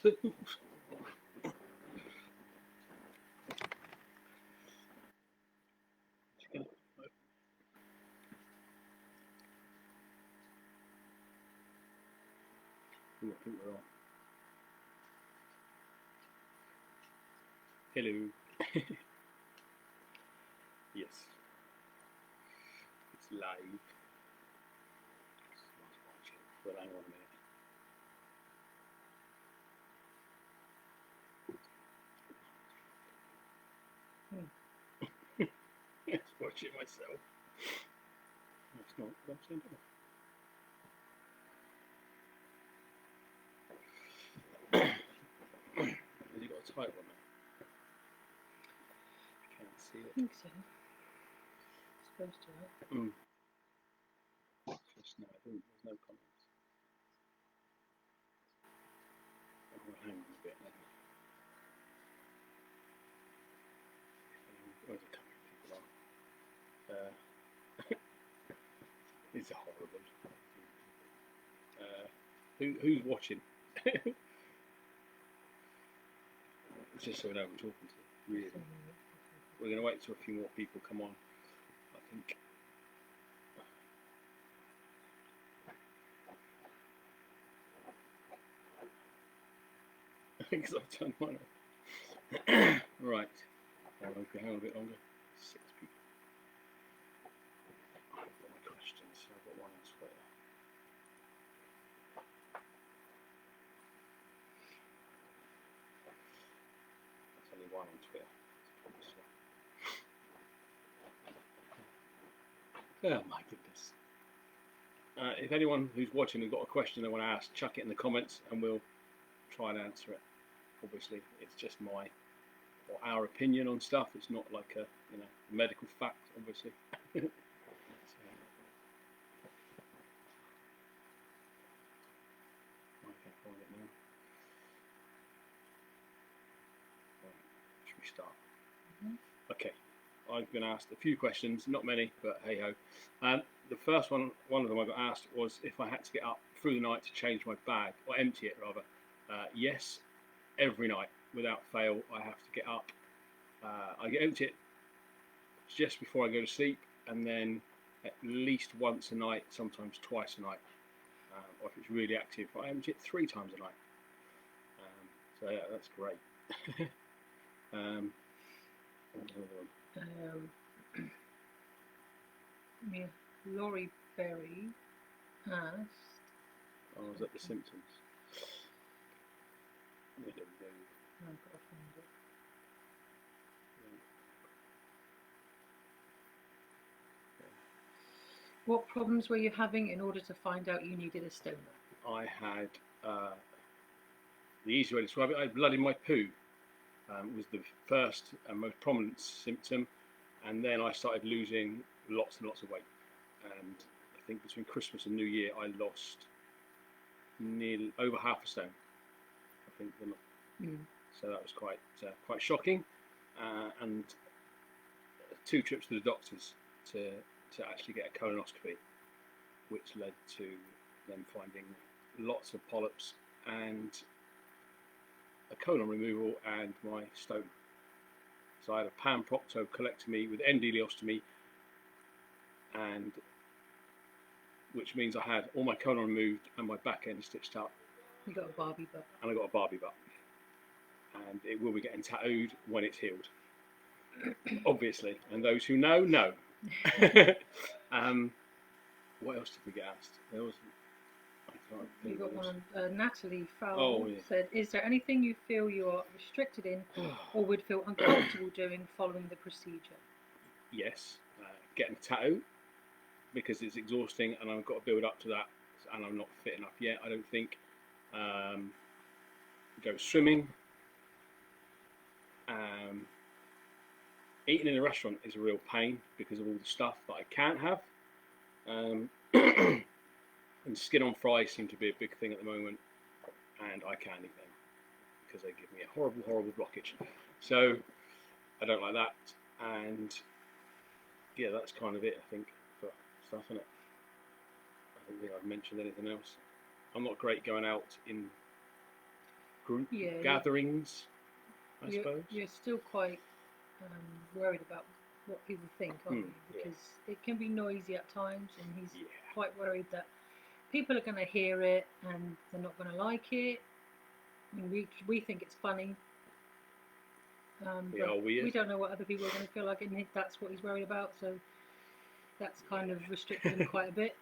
I think we're on. Hello. Yes. It's live. Well, hang on a minute. Let's watch it myself. That's not what I'm saying. Has he got a title on it? I can't see it. I think so. It's supposed to, right? Just no, there's no comments. Oh, we'll hang on a bit then. Where's the camera people on? It's horrible. Who's watching? Just so we know who we're talking to, really. We're going to wait till a few more people come on, I think. Because I've turned mine off. Right. Hold on, hang on a bit longer. 6 people. I've got my questions, so I've got one on Twitter. There's only one on Twitter. Oh my goodness. If anyone who's watching has got a question they want to ask, chuck it in the comments and we'll try and answer it. Obviously, it's just my or our opinion on stuff. It's not like a medical fact, obviously. So, I can't find it now. Right, should we start? Okay, I've been asked a few questions, not many, but hey ho. The first one of them I got asked was if I had to get up through the night to change my bag, or empty it rather. Yes, every night without fail I have to get up. I get empty it just before I go to sleep, and then at least once a night, sometimes twice a night. Or if it's really active, I empty it 3 times a night. So yeah, that's great. Yeah, Laurie Berry asked. Oh, is that the symptoms? I've got to find it. What problems were you having in order to find out you needed a stoma? I had, the easy way to describe it, I had blood in my poo. Was the first and most prominent symptom, and then I started losing lots and lots of weight. And I think between Christmas and New Year, I lost nearly over half a stone. I think, so that was quite shocking. And 2 trips to the doctors to actually get a colonoscopy, which led to them finding lots of polyps and a colon removal and my stoma. So I had a pan-proctocolectomy with endoleostomy, and which means I had all my colon removed and my back end stitched up. You got a Barbie butt. And I got a Barbie butt. And it will be getting tattooed when it's healed. Obviously. And those who know, know. What else did we get asked? There was, You got one. Natalie Fowle said, "Is there anything you feel you are restricted in, or would feel uncomfortable doing following the procedure?" Yes, getting a tattoo, because it's exhausting, and I've got to build up to that, and I'm not fit enough yet, I don't think. Go swimming. Eating in a restaurant is a real pain because of all the stuff that I can't have. And skin on fries seem to be a big thing at the moment, and I can't eat them because they give me a horrible, horrible blockage. So I don't like that, and yeah, that's kind of it, I think, for stuff, isn't it? I don't think I've mentioned anything else. I'm not great going out in group gatherings, I suppose. You're still quite worried about what people think, aren't you? Because it can be noisy at times, and he's quite worried that people are going to hear it and they're not going to like it. I mean, we think it's funny. But we don't know what other people are going to feel like, and that's what he's worried about. So that's kind of restricted him quite a bit.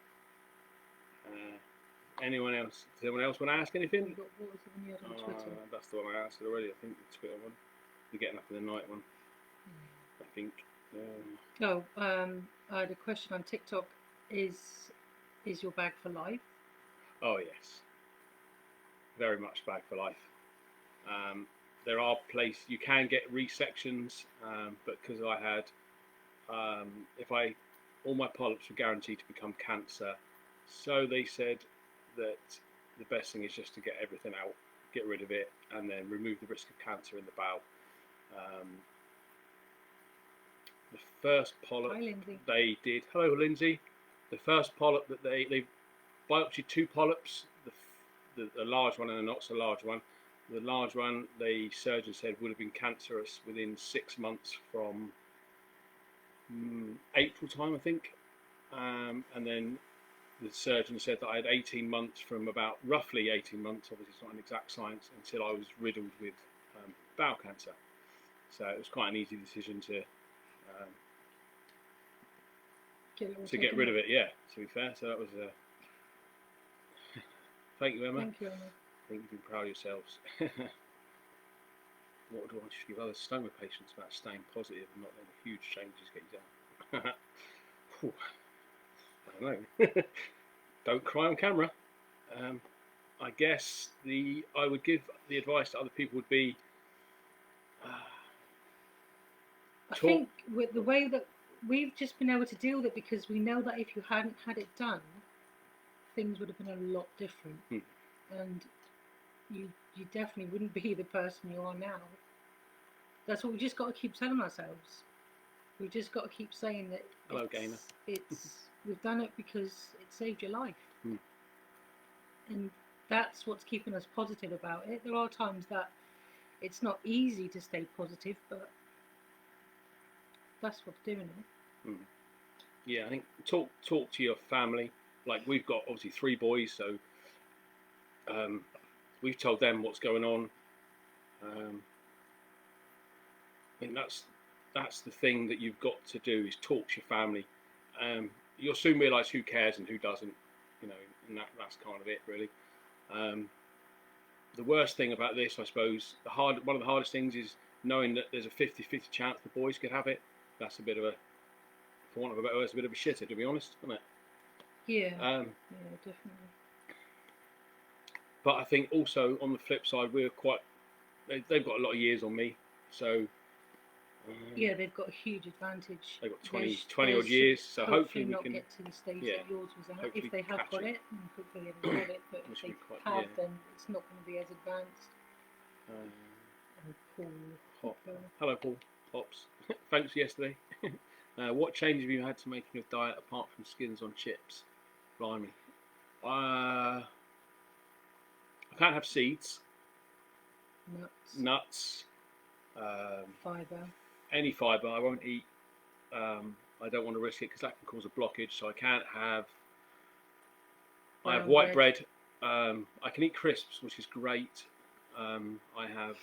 Anyone else? Does anyone else want to ask anything? What was the one you had on Twitter? That's the one I answered already. I think the Twitter one, the Getting Up in the Night one. I think. I had a question on TikTok. Is your bag for life? Oh yes, very much bag for life. There are places you can get resections, but because I had, all my polyps were guaranteed to become cancer, so they said that the best thing is just to get everything out, get rid of it, and then remove the risk of cancer in the bowel. The first polyp they did. Hello, Lindsay. The first polyp that they biopsied 2 polyps, the large one and the not so large one. The large one, the surgeon said, would have been cancerous within 6 months from April time, I think. And then the surgeon said that I had 18 months from about roughly 18 months, obviously it's not an exact science, until I was riddled with bowel cancer. So it was quite an easy decision to get rid of it, to be fair. So that was thank you, Emma. Thank you, Emma. I think you've been proud of yourselves. What do I want to give other stoma patients about staying positive and not letting huge changes get you down? I don't know. Don't cry on camera. I guess I would give the advice to other people would be I think with the way that we've just been able to deal with it, because we know that if you hadn't had it done, things would have been a lot different. And you definitely wouldn't be the person you are now. That's what we just got to keep telling ourselves. We just got to keep saying that. Hello, gamer. We've done it because it saved your life, and that's what's keeping us positive about it. There are times that it's not easy to stay positive, but that's what's doing it. Yeah, I think talk to your family. Like, we've got obviously 3 boys, so we've told them what's going on. I think that's the thing that you've got to do, is talk to your family. You'll soon realise who cares and who doesn't, and that's kind of it, really. The worst thing about this, I suppose, one of the hardest things is knowing that there's a 50-50 chance the boys could have it. That's a bit of a, for want of a better word, it's a bit of a shitter, to be honest, isn't it? Yeah, yeah, definitely. But I think also on the flip side, they've got a lot of years on me, so yeah, they've got a huge advantage. They've got 20 odd years, so hopefully we can get to the stage that yours was at. If they have got it, then hopefully they haven't got it, but if they have, then it's not going to be as advanced. Paul. Hello, Paul. Hops. Thanks for yesterday. What changes have you had to make in your diet apart from skins on chips? Blimey. I can't have seeds. Nuts. Fibre. Any fibre. I won't eat. I don't want to risk it because that can cause a blockage. So I can't have. I have white bread. I can eat crisps, which is great. I have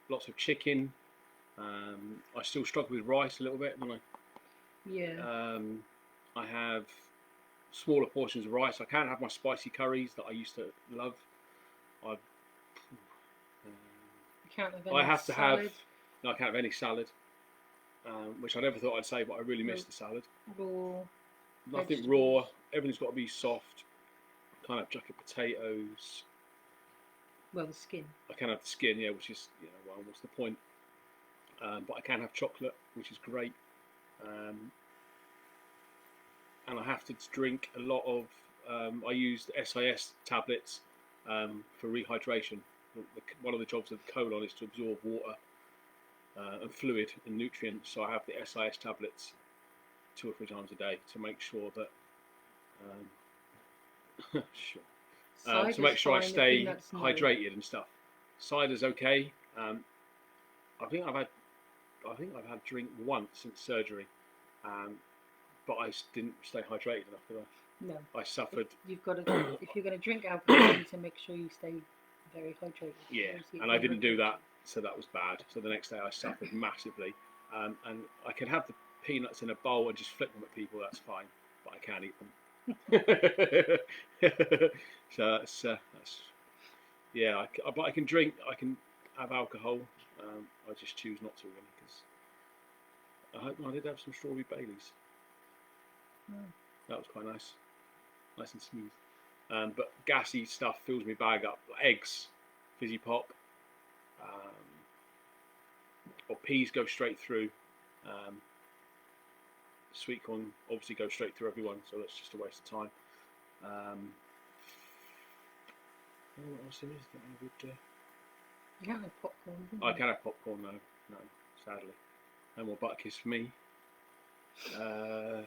lots of chicken. I still struggle with rice a little bit, don't I? Yeah. I have smaller portions of rice. I can't have my spicy curries that I used to love. You can't have any salad. No, I can't have any salad, which I never thought I'd say, but I really miss the salad. Raw. Nothing raw. Everything's got to be soft. Can't have jacket potatoes. Well, the skin. I can have the skin, yeah, which is, well, what's the point? But I can have chocolate, which is great. And I have to drink a lot of, I use the SIS tablets for rehydration. One of the jobs of the colon is to absorb water and fluid and nutrients, so I have the SIS tablets 2 or 3 times a day to make sure that to make sure I stay hydrated and stuff. Cider's okay. I think I've had drink once since surgery, but I didn't stay hydrated enough, did I? No. I suffered. You've got to, if you're going to drink alcohol, you need to make sure you stay very hydrated. Yeah, and I didn't do that, so that was bad. So the next day I suffered massively, and I could have the peanuts in a bowl and just flick them at people. That's fine, but I can't eat them. So that's yeah. But I can drink. I can have alcohol. I just choose not to really because I did have some strawberry Baileys. That was quite nice and smooth. But gassy stuff fills me bag up. Eggs, fizzy pop, or peas go straight through. Sweet corn obviously goes straight through everyone, so that's just a waste of time. What else there is that I would? You can't have popcorn. I can have popcorn, no, sadly. No more Butkiss for me. I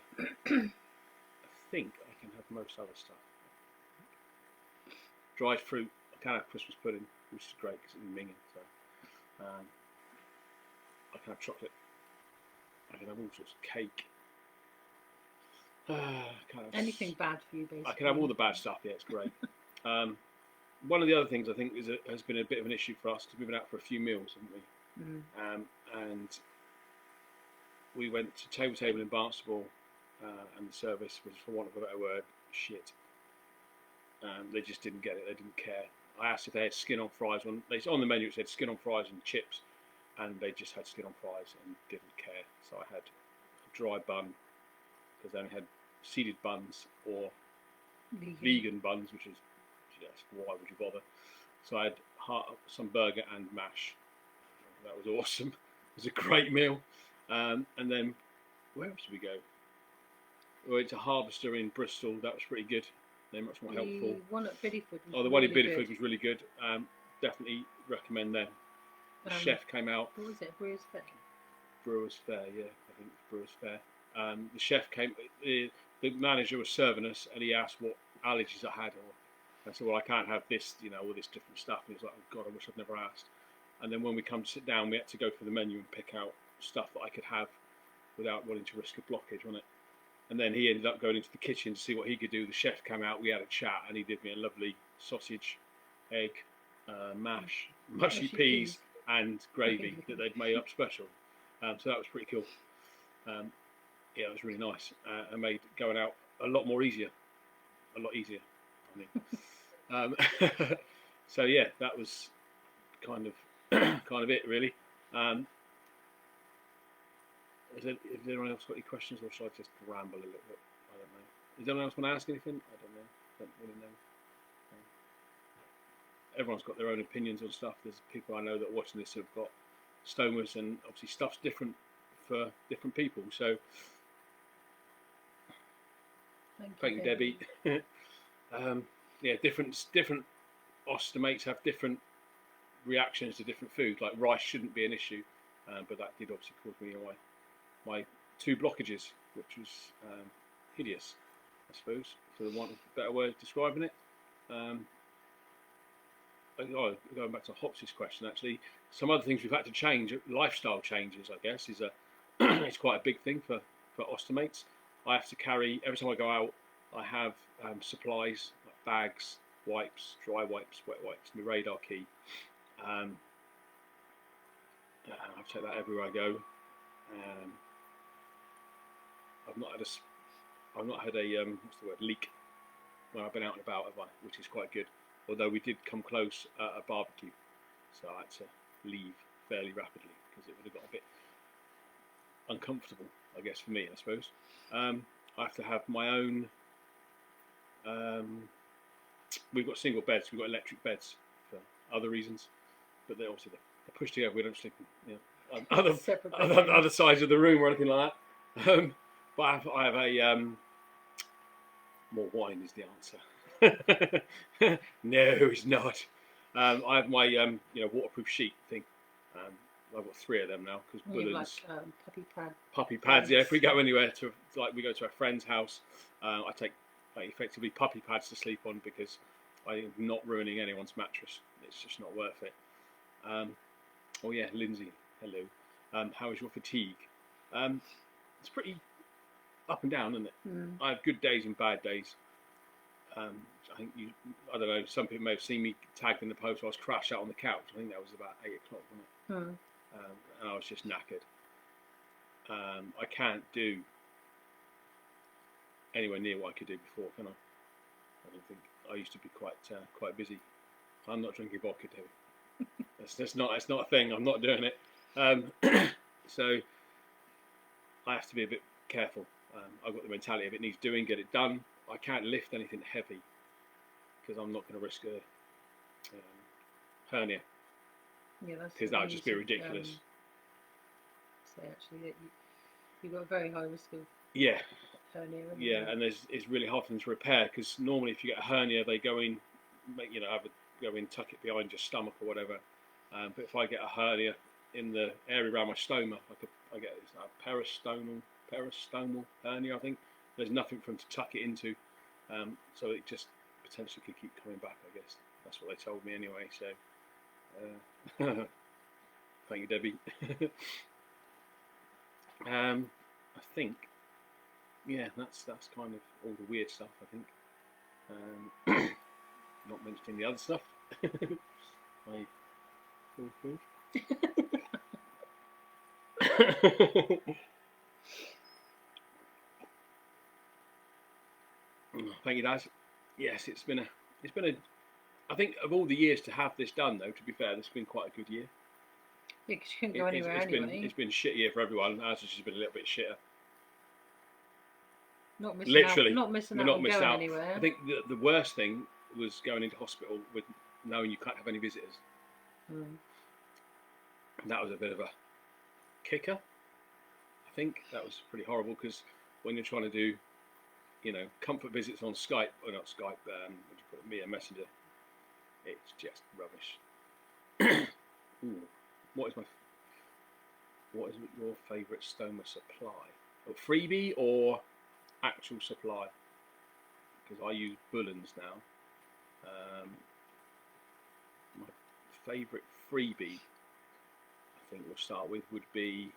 think I can have most other stuff. Dried fruit, I can have Christmas pudding, which is great because it's minging. So, I can have chocolate. I can have all sorts of cake. Anything bad for you, basically. I can have all the bad stuff. Yeah, it's great. One of the other things I think has been a bit of an issue for us because we've been out for a few meals, haven't we? And we went to Table in Barnstable, and the service was, for want of a better word, shit. They just didn't get it. They didn't care. I asked if they had skin on fries. On the menu it said skin on fries and chips, and they just had skin on fries and didn't care. So I had a dry bun because they only had seeded buns or vegan buns, which is, yes, why would you bother? So I had some burger and mash. That was awesome. It was a great meal. And then where else did we go? We went to Harvester in Bristol. That was pretty good. They're much more helpful. The one at Bideford the one in Bideford was really good. Definitely recommend them. The chef came out. What was it? Brewers Fair? Brewers Fair, yeah. I think it's Brewers Fair. The chef came, the manager was serving us, and he asked what allergies I had. I said, well, I can't have this, all this different stuff. And he was like, oh God, I wish I'd never asked. And then when we come to sit down, we had to go through the menu and pick out stuff that I could have without wanting to risk a blockage on it. And then he ended up going into the kitchen to see what he could do. The chef came out, we had a chat, and he did me a lovely sausage, egg, mash, mushy peas, and gravy that they'd made up special. So that was pretty cool. Yeah, it was really nice, and made going out a lot easier. I mean, so yeah, that was kind of it really. Has anyone else got any questions, or should I just ramble a little bit? I don't know. Does anyone else want to ask anything? I don't know. Don't really know. Everyone's got their own opinions on stuff. There's people I know that are watching this who've got stomas, and obviously stuff's different for different people. So, thank you, Debbie. Yeah, different ostomates have different reactions to different foods. Like rice shouldn't be an issue, but that did obviously cause me my 2 blockages, which was hideous, I suppose, for the want of a better way of describing it. Going back to Hops's question, actually, some other things we've had to change, lifestyle changes, I guess, is it's quite a big thing for ostomates. I have to carry, every time I go out, I have supplies, like bags, wipes, dry wipes, wet wipes, my radar key. I have to take that everywhere I go. I've not had a what's the word, leak when I've been out and about, have I? Which is quite good. Although we did come close at a barbecue, so I had to leave fairly rapidly because it would have got a bit uncomfortable, I guess, for me, I suppose. I have to have my own. We've got single beds. We've got electric beds for other reasons, but they're obviously they're pushed together. We don't sleep in other sides of the room or anything like that. But I have a more wine is the answer. No, it's not. I have my waterproof sheet thing. I've got 3 of them now because Bullens. Like, puppy pads. Yeah, if we go anywhere we go to a friend's house, I take effectively puppy pads to sleep on because I'm not ruining anyone's mattress. It's just not worth it. Oh yeah, Lindsay, hello. How is your fatigue? It's pretty up and down, isn't it? I have good days and bad days. I think I don't know, some people may have seen me tagged in the post. I was crashed out on the couch. I think that was about 8 o'clock, wasn't it? And I was just knackered. I can't do anywhere near what I could do before, can I? I don't think I used to be quite busy. I'm not drinking vodka, Debbie. That's not a thing. I'm not doing it. So I have to be a bit careful. I've got the mentality if it needs doing, get it done. I can't lift anything heavy because I'm not going to risk a hernia. Yeah, that's because that would just be ridiculous. Say actually that you've got a very high risk of yeah hernia. Yeah, and it's really hard for them to repair because normally if you get a hernia, they go in, go in, tuck it behind your stomach or whatever. But if I get a hernia in the area around my stoma, I get a peristomal hernia, I think. There's nothing for them to tuck it into, so it just potentially could keep coming back, I guess. That's what they told me anyway, so thank you, Debbie. I think, yeah, that's kind of all the weird stuff, I think. Not mentioning the other stuff. I Thank you, Daz. Yes, it's been a. I think of all the years to have this done, though, to be fair, this has been quite a good year. Yeah, because you couldn't go anywhere anyway. It's been a shit year for everyone. Ours has just been a little bit shitter. Not missing Literally, out. Not missing we're out not on missed going out. anywhere. I think the worst thing was going into hospital with knowing you can't have any visitors. That was a bit of a kicker. I think that was pretty horrible because when you're trying to do, comfort visits on Skype, or not Skype, Via Messenger, it's just rubbish. Ooh, what is your favourite stoma supply? Or freebie or actual supply? Because I use Bullens now. My favourite freebie, I think we'll start with, would be.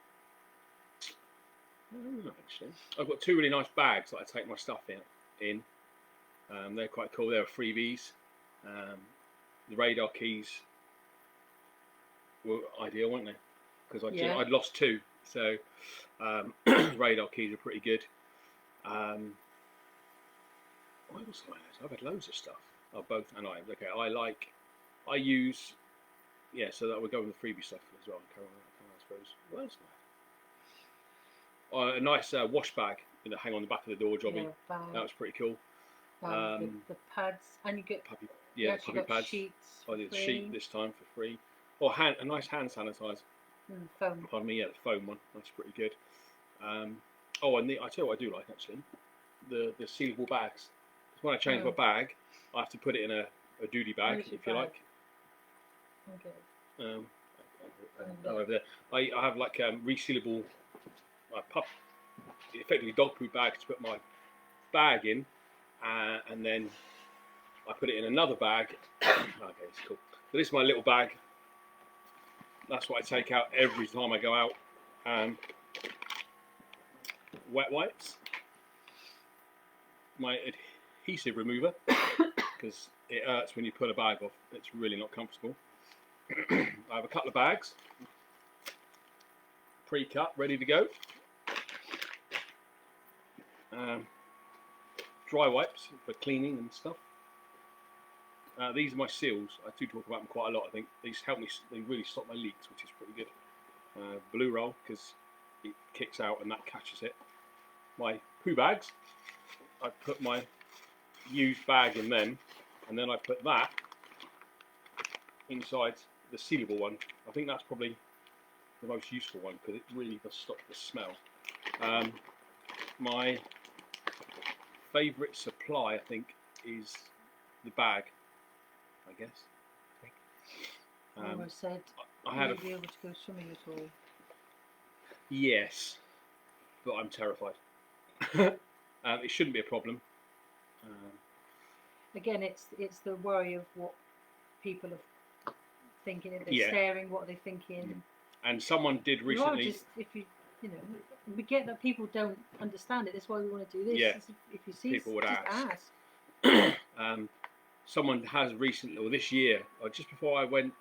I don't know, actually. I've got two really nice bags that I take my stuff in. They're quite cool. They're freebies. The radar keys were ideal, weren't they? Because I'd lost two, so radar keys are pretty good. What else have I had? I've had loads of stuff. I use, so that would go with the freebie stuff as well. I suppose. What else have I had? A nice wash bag, hang on the back of the door, jobby. Yeah, that was pretty cool. The pads, and you get puppy pads. Sheets. I did a sheet this time for free. Or a nice hand sanitizer. Foam. Pardon me, the foam one. That's pretty good. And I tell you what I do like actually, the sealable bags. When I change my bag, I have to put it in a duty bag, if you like. Okay. Over there. I have like resealable, effectively dog poop bags to put my bag in, and then I put it in another bag. Okay, it's cool. So this is my little bag. That's what I take out every time I go out. Wet wipes. My adhesive remover, because it hurts when you pull a bag off. It's really not comfortable. I have a couple of bags, pre-cut, ready to go. Dry wipes for cleaning and stuff. These are my seals. I do talk about them quite a lot. I think these help me. They really stop my leaks, which is pretty good. Blue roll, because it kicks out and that catches it. My poo bags. I put my used bag in them, and then I put that inside the sealable one. I think that's probably the most useful one because it really does stop the smell. My favourite supply, I think, is the bag. I guess. I always said you'd be able to go swimming at all. Yes, but I'm terrified. It shouldn't be a problem. Again, it's the worry of what people have thinking? If they're staring, what are they thinking? And someone did recently. Just, if you know, we get that people don't understand it. That's why we want to do this. Yeah. If you see, People would ask. Someone has recently, or this year, or just before I went,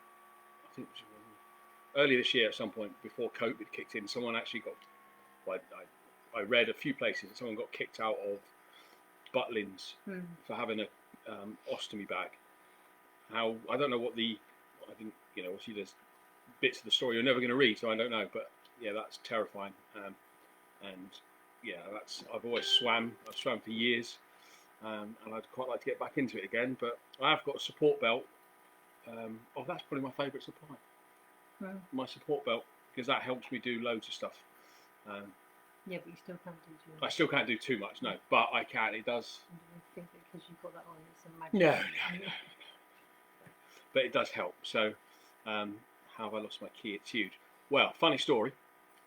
I think it was early this year at some point before COVID kicked in, someone actually got. Well, I read a few places that someone got kicked out of Butlins for having a ostomy bag. How, I don't know what I didn't, obviously there's bits of the story you're never going to read, so I don't know, but yeah, that's terrifying. And yeah, I've always swam. I've swam for years, and I'd quite like to get back into it again. But I have got a support belt. That's probably my favourite supply. My support belt, because that helps me do loads of stuff. Yeah, but you still can't do too much. I still can't do too much, no, but I can. It does. I think that because you've got that on, it's a magic. No. But it does help. So, how have I lost my key? It's huge. Well, funny story.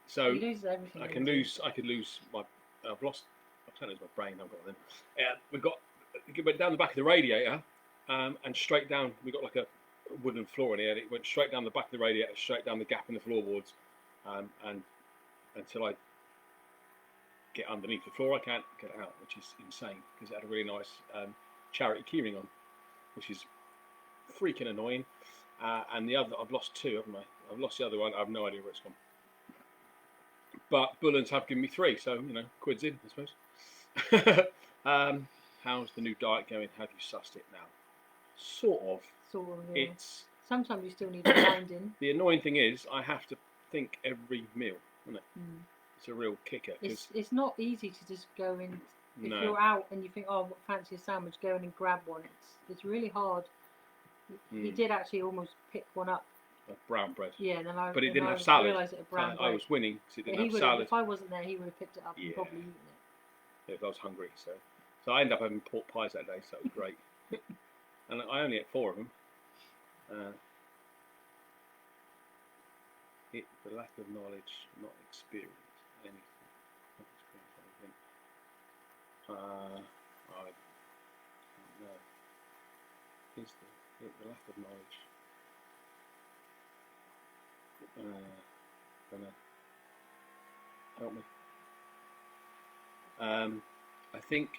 So you lose everything. I could lose my. I've lost. I don't lose my brain. I've got them. We went down the back of the radiator, and straight down. We got like a wooden floor in here. And it went straight down the back of the radiator, straight down the gap in the floorboards, and until I get underneath the floor, I can't get it out, which is insane because it had a really nice charity keyring on, which is freaking annoying. And the other, I've lost two, haven't I? I've lost the other one. I have no idea where it's gone. But Bullens have given me 3, so quid's in, I suppose. How's the new diet going? Have you sussed it now? Sort of. Yeah. It's sometimes you still need reminding. The annoying thing is I have to think every meal, isn't it? It's a real kicker. It's not easy to just go in. If you're out and you think, oh, fancy a sandwich, go in and grab one. It's really hard. He did actually almost pick one up. Brown bread. Yeah, but it didn't have salad. I realised it was brown bread. I was winning because it didn't have salad. If I wasn't there, he would have picked it up and probably eaten it. If I was hungry, so I ended up having pork pies that day, so it was great. And I only ate 4 of them. The lack of knowledge, not experience anything. I don't know. Is the lack of knowledge? Don't know. Help me. I think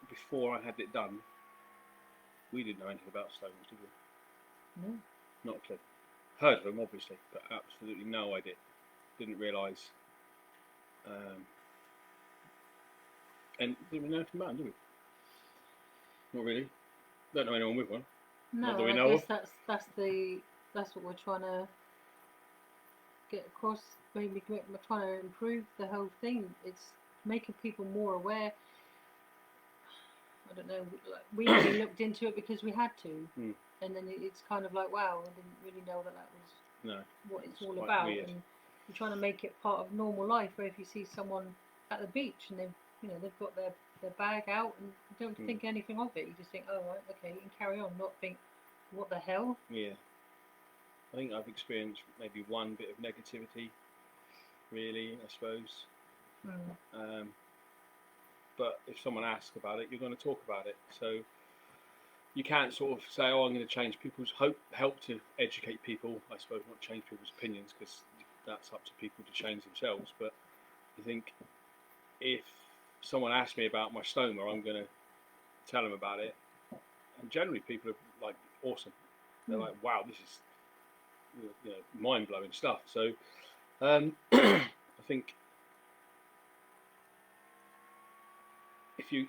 before I had it done, we didn't know anything about stones, did we? No. Not a clue. Heard of them, obviously, but absolutely no idea. Didn't realise. And didn't we know anything about them, did we? Not really. Don't know anyone with one. No, that we I know guess of. that's what we're trying to get across. Maybe we're trying to improve the whole thing. It's making people more aware. I don't know. We only looked into it because we had to, and then it's kind of like, wow, I didn't really know that was what it's all about. Weird. And we're trying to make it part of normal life. Where if you see someone at the beach and they've got their bag out and you don't think anything of it, you just think, oh right, okay, you can carry on, not think, what the hell? Yeah. I think I've experienced maybe one bit of negativity, really, I suppose. But if someone asks about it, you're going to talk about it. So you can't sort of say, oh, I'm going to change people's help to educate people, I suppose, not change people's opinions, because that's up to people to change themselves. But I think if someone asks me about my stoma, I'm going to tell them about it. And generally people are like, awesome. They're like, wow, this is mind-blowing stuff. So I think if you're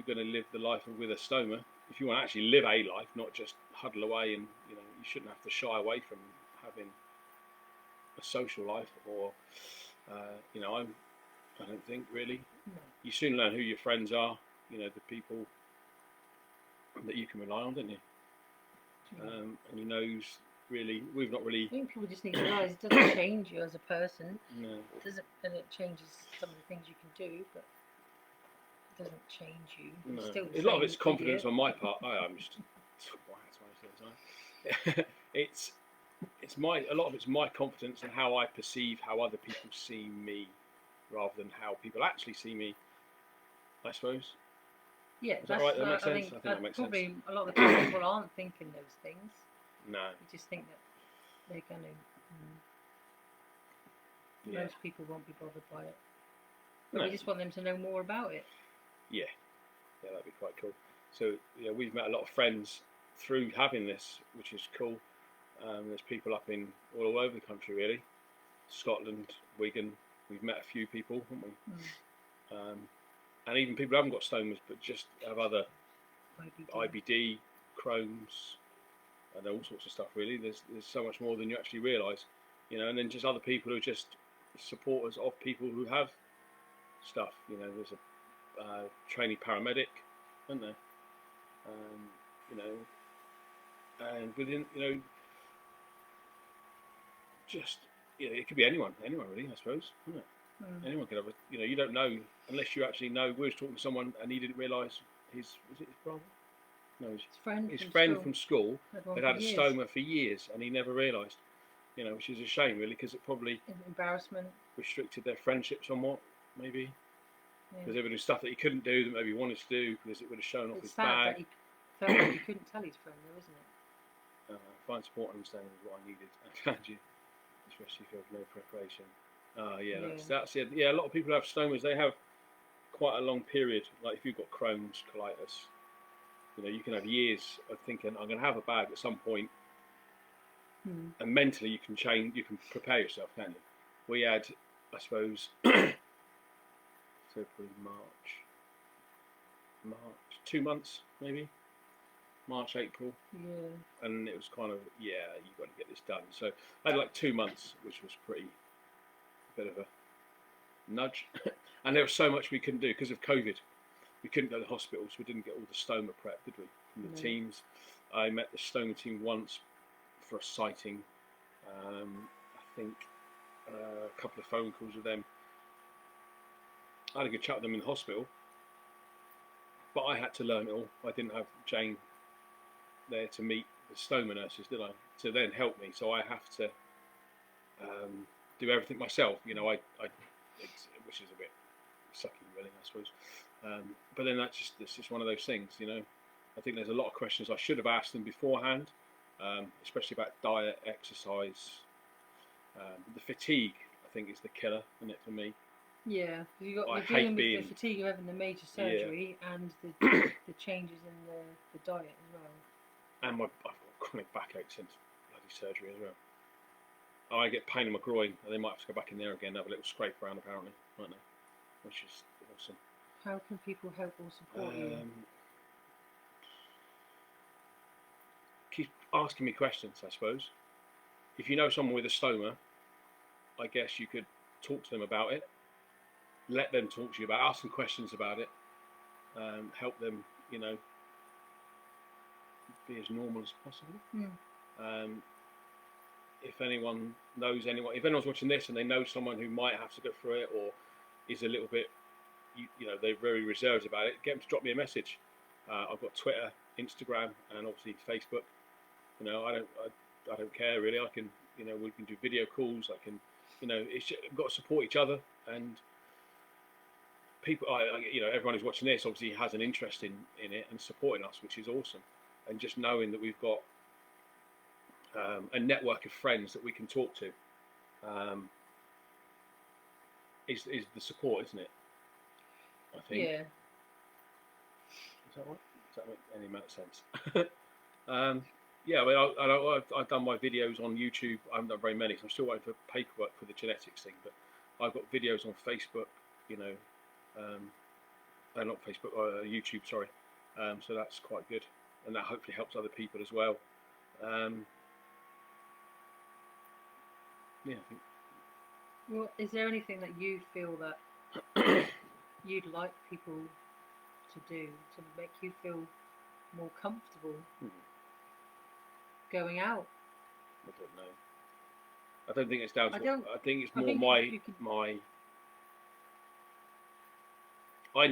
going to live the life with a stoma, if you want to actually live a life, not just huddle away, and you shouldn't have to shy away from having a social life, or I don't think really. You soon learn who your friends are, the people that you can rely on, don't you? And who's really, we've not really. I think people just need to realise it doesn't change you as a person. No. It doesn't, and it changes some of the things you can do, but it doesn't change you. No. Still A lot of it's confidence on my part. I'm just a lot of it's my confidence and how I perceive how other people see me, rather than how people actually see me, I suppose. Yeah, Is that right? That makes I sense? think I think that makes sense. probably a lot of the time people aren't thinking those things. No. You just think that they're going to. Yeah. Most people won't be bothered by it. But No. we just want them to know more about it. Yeah. Yeah, that'd be quite cool. So yeah, we've met a lot of friends through having this, which is cool. There's people up in all over the country, really. Scotland, Wigan. We've met a few people, haven't we? And even people who haven't got stomas, but just have other IBD, Crohn's, and all sorts of stuff. Really, there's so much more than you actually realise, you know. And then just other people who are just supporters of people who have stuff. You know, there's a trainee paramedic, isn't there? You know, and within, you know, just, you know, it could be anyone really, I suppose, isn't it? Anyone could have a, you know, you don't know unless you actually know. We were talking to someone and he didn't realise was it his brother? No, his friend from school had had a stoma for years and he never realised, you know, which is a shame really, because it probably embarrassment restricted their friendship somewhat, maybe, because they were doing stuff that he couldn't do that maybe he wanted to do because it would have shown off his bag. That he felt like he couldn't tell his friend, though, isn't it? Find support and understanding is what I needed. I found you, especially if you have no preparation. That's it. Yeah, a lot of people who have stomas, they have quite a long period. Like if you've got Crohn's, colitis, you know, you can have years of thinking, I'm going to have a bag at some point. And mentally you can change, you can prepare yourself, can't you? We had, I suppose, February, March, 2 months maybe, March, April. Yeah. And it was kind of, you've got to get this done. So I had like 2 months, which was a bit of a nudge. And there was so much we couldn't do because of COVID. We couldn't go to the hospitals. We didn't get all the stoma prep, did we? From the teams. I met the stoma team once for a sighting. I think a couple of phone calls with them. I had a good chat with them in the hospital, but I had to learn it all. I didn't have Jane there to meet the stoma nurses, did I? To then help me. So I have to do everything myself. You know, which is a bit sucky, really, I suppose. But then it's just one of those things, you know. I think there's a lot of questions I should have asked them beforehand, especially about diet, exercise. The fatigue, I think, is the killer, isn't it, for me? Yeah, you're dealing with the fatigue of having the major surgery and the changes in the diet as well. And I've got chronic backache since bloody surgery as well. I get pain in my groin, and they might have to go back in there again and have a little scrape around, apparently, won't they? Which is awesome. How can people help or support you? Keep asking me questions, I suppose. If you know someone with a stoma, I guess you could talk to them about it. Let them talk to you about it. Ask them questions about it. Help them, you know, be as normal as possible. If anyone knows anyone, if anyone's watching this and they know someone who might have to go through it or is a little bit, you know, they're very reserved about it, get them to drop me a message. I've got Twitter, Instagram, and obviously Facebook. You know, I don't care really. I can, you know, we can do video calls. I can, you know, we've got to support each other, and people, you know, everyone who's watching this obviously has an interest in it and supporting us, which is awesome. And just knowing that we've got a network of friends that we can talk to is the support, isn't it? I think. Yeah. Is that right? Does that make any amount of sense? Yeah, I mean, I've done my videos on YouTube. I haven't done very many, so I'm still waiting for paperwork for the genetics thing. But I've got videos on Facebook, you know, not Facebook, YouTube, sorry. So that's quite good, and that hopefully helps other people as well. Yeah, I think. Well, is there anything that you feel that you'd like people to do to make you feel more comfortable going out? I don't know. I don't think it's down to. I think it's more my. I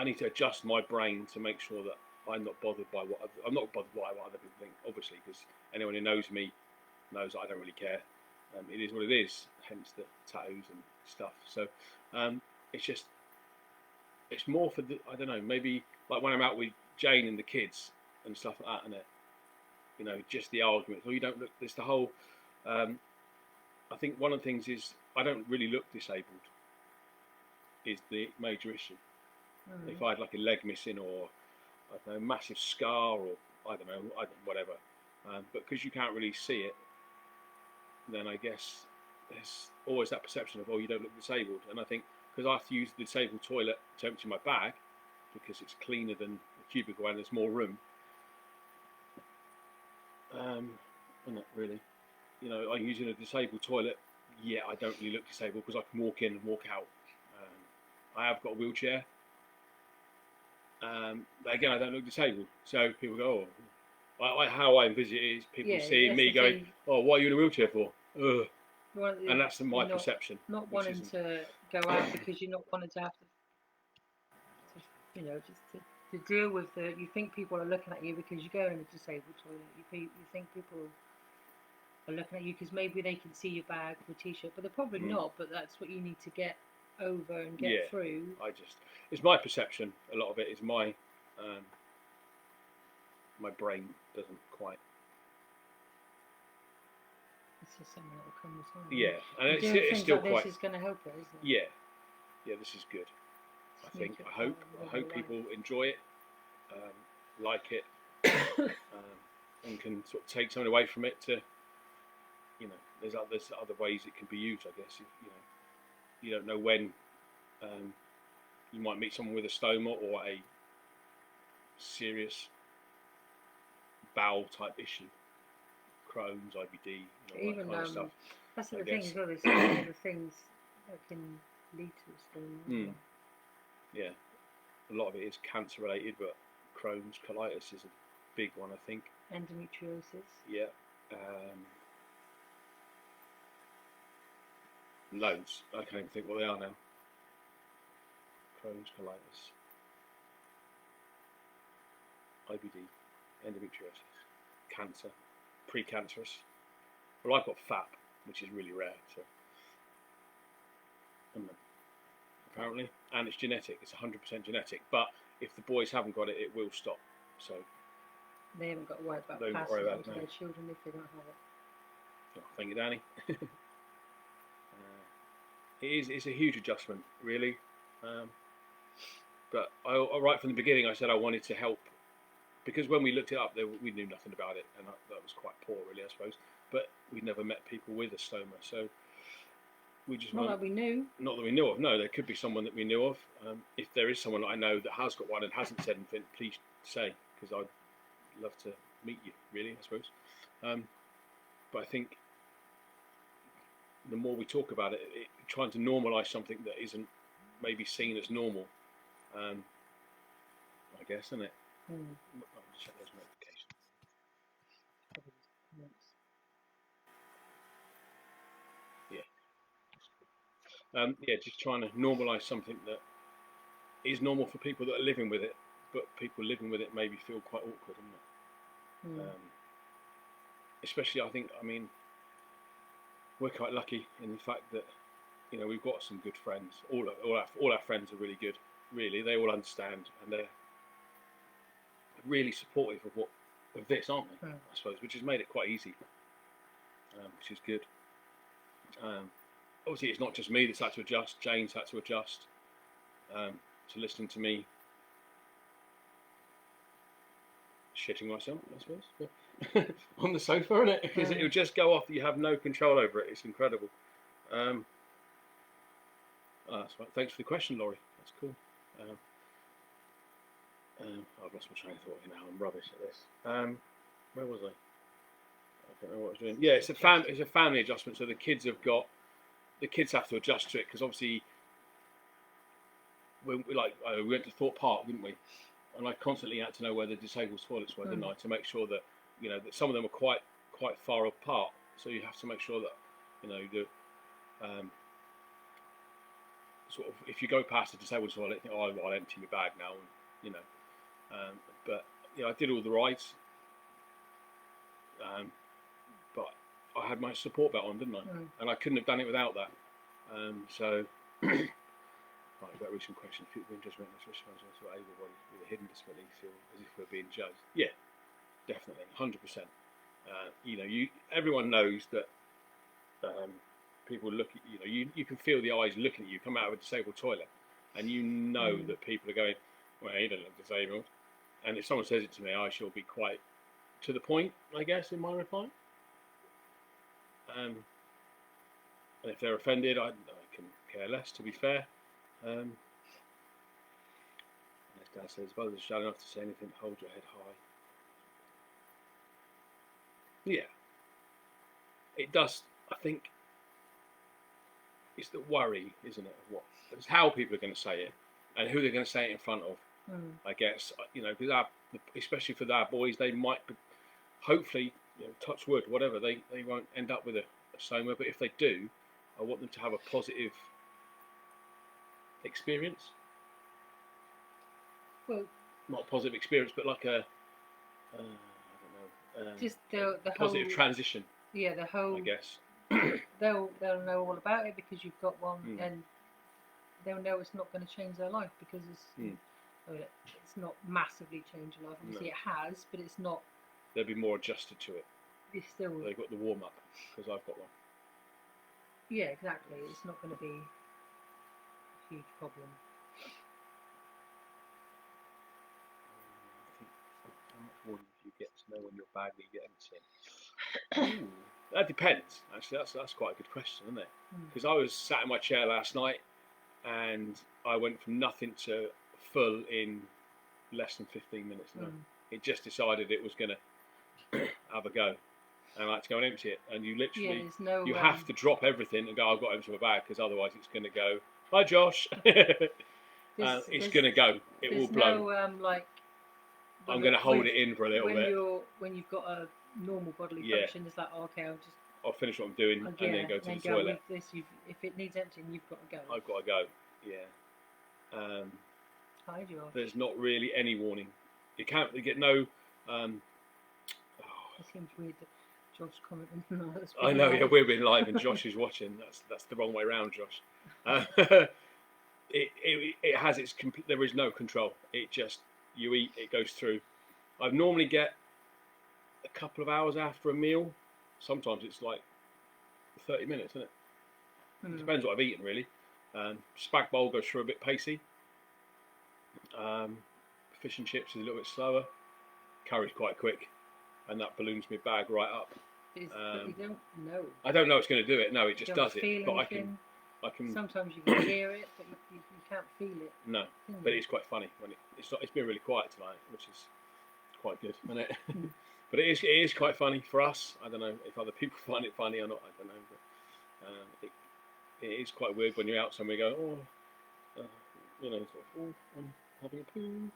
need to adjust my brain to make sure that I'm not bothered by I'm not bothered by what other people think. Obviously, because anyone who knows me knows that I don't really care. It is what it is. Hence the tattoos and stuff. So it's more for the. I don't know. Maybe like when I'm out with Jane and the kids and stuff like that, and it, you know, just the arguments. Or you don't look. There's the whole. I think one of the things is I don't really look disabled. Is the major issue. If I had like a leg missing or I don't know, massive scar or I don't know, whatever. But because you can't really see it, then I guess there's always that perception of, oh, you don't look disabled. And I think because I have to use the disabled toilet to empty my bag because it's cleaner than a cubicle and there's more room. Not really. You know, I'm using a disabled toilet. Yeah, I don't really look disabled because I can walk in and walk out. I have got a wheelchair. But again, I don't look disabled. So people go, oh, how I envisage it is people see me going, oh, what are you in a wheelchair for? Ugh. Well, and that's my perception. Not wanting to go out because you're not wanting to have to you know, just to deal with you think people are looking at you because you go in a disabled toilet. You think people are looking at you because maybe they can see your bag or t-shirt, but they're probably not. But that's what you need to get over and get through. It's my perception. A lot of it is my brain doesn't quite. It's just something that will come with time. Yeah, and it's still quite. This is going to help it, isn't it? Yeah, this is good. I hope people enjoy it, like it, and can sort of take something away from it. To, you know, there's other ways it can be used. I guess you don't know when you might meet someone with a stoma or a serious bowel type issue, Crohn's, IBD, even that kind of stuff. That's the thing as well. There's some other things that can lead to a stoma. Yeah, a lot of it is cancer related, but Crohn's, colitis is a big one, I think. Endometriosis. Yeah. Loads. I can't even think what they are now. Crohn's, colitis, IBD, endometriosis, cancer, precancerous. Well, I've got FAP, which is really rare, so apparently, and it's genetic. It's 100% genetic. But if the boys haven't got it, it will stop. So they haven't got to worry about passing it on to their children if they don't have it. Oh, thank you, Danny. It's a huge adjustment, really. But right from the beginning, I said I wanted to help because when we looked it up, we knew nothing about it, and that was quite poor, really, I suppose. But we'd never met people with a stoma, so we just not that we knew. Not that we knew of. No, there could be someone that we knew of. If there is someone that I know that has got one and hasn't said anything, please say, because I'd love to meet you, really, I suppose. But I think the more we talk about it, trying to normalise something that isn't maybe seen as normal, I guess, isn't it? I'll check those notifications. Just trying to normalise something that is normal for people that are living with it, but people living with it maybe feel quite awkward, isn't it? Especially, I mean, we're quite lucky in the fact that, you know, we've got some good friends. All our friends are really good. Really, they all understand and they're really supportive of this, aren't they? I suppose, which has made it quite easy, which is good. Obviously, it's not just me that's had to adjust. Jane's had to adjust to listening to me shitting myself, I suppose, on the sofa, isn't it? Because it'll just go off. You have no control over it. It's incredible. That's right. Thanks for the question, Laurie. That's cool. I've lost my train of thought now. I'm rubbish at this. Where was I? I don't know what I was doing. Yeah, it's a family adjustment. So the kids have to adjust to it because obviously we went to Thorpe Park, didn't we? And I constantly had to know where the disabled toilets were, didn't I, to make sure that, you know, that some of them are quite far apart. So you have to make sure that, you know, sort of if you go past a disabled toilet, you think, oh, I'll empty my bag now, and, you know. But you know, I did all the rides. But I had my support belt on, didn't I? And I couldn't have done it without that. So, right, about a recent question. If people are interested in response to able-bodied with a hidden disability feel as if we're being judged. Yeah, definitely, 100%. You know, everyone knows that people look at you can feel the eyes looking at you come out of a disabled toilet, and you know that people are going, well, you don't look disabled. And if someone says it to me, I shall be quite to the point, I guess, in my reply. And if they're offended, I can care less, to be fair. As Dad says, if others are shallow enough to say anything, hold your head high. Yeah. It does, I think, it's the worry, isn't it, of it's how people are going to say it and who they're going to say it in front of. I guess, you know, because especially for our boys, they might be, hopefully, you know, touch wood, whatever, they won't end up with a stoma, but if they do, I want them to have a positive experience. Well, not a positive experience, but like a I don't know, just the positive whole transition. Yeah, the whole. I guess they'll know all about it because you've got one, and they'll know it's not going to change their life because it's not massively changed their life. Obviously, it has, but it's not. They'll be more adjusted to it. It's still. They've got the warm up because I've got one. Yeah, exactly. It's not going to be a huge problem. How much warning do you get to know when you're badly getting seen? That depends. Actually, that's quite a good question, isn't it? Because I was sat in my chair last night, and I went from nothing to full in less than 15 minutes. It just decided it was going to have a go, and I had to go and empty it. And you literally, you have to drop everything and go, I've got to empty my bag, because otherwise it's going to go, hi Josh. It's going to go. It will blow. I'm going to hold it in for a little bit. When you've got a normal bodily function, it's like, okay, I'll finish what I'm doing and then go to the toilet. With this, if it needs emptying, you've got to go. I've got to go. Yeah. Hi, Josh. There's not really any warning. You get no. It seems weird that Josh commented. I know. Yeah, we're being live and Josh is watching. That's the wrong way around, Josh. It has its there is no control. It just, you eat, it goes through. I normally get a couple of hours after a meal. Sometimes it's like 30 minutes, isn't it? It depends what I've eaten, really. Spag bowl goes through a bit pacey. Fish and chips is a little bit slower. Curry's quite quick, and that balloons my bag right up. But you don't know. I don't know it's going to do it. No, it just does it. But anything. I can. Sometimes you can hear it, but you can't feel it. No, but it's quite funny when it's been really quiet tonight, which is quite good, isn't it? But it is quite funny for us. I don't know if other people find it funny or not. I don't know, but it is quite weird when you're out somewhere. You go, you know, sort of, I'm having a poo.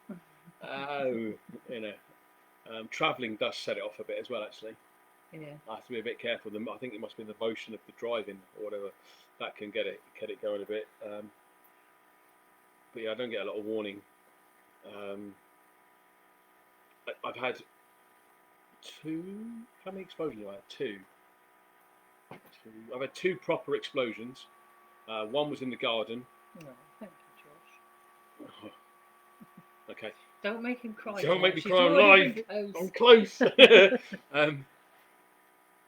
You know, travelling does set it off a bit as well. Actually, yeah. I have to be a bit careful. I think it must be the motion of the driving or whatever that can get it going a bit. But yeah, I don't get a lot of warning. I've had how many explosions have I had? Two. I've had two proper explosions. One was in the garden. Oh, thank you, Josh. Okay. Don't make him cry. Don't make me cry on live. I'm close. I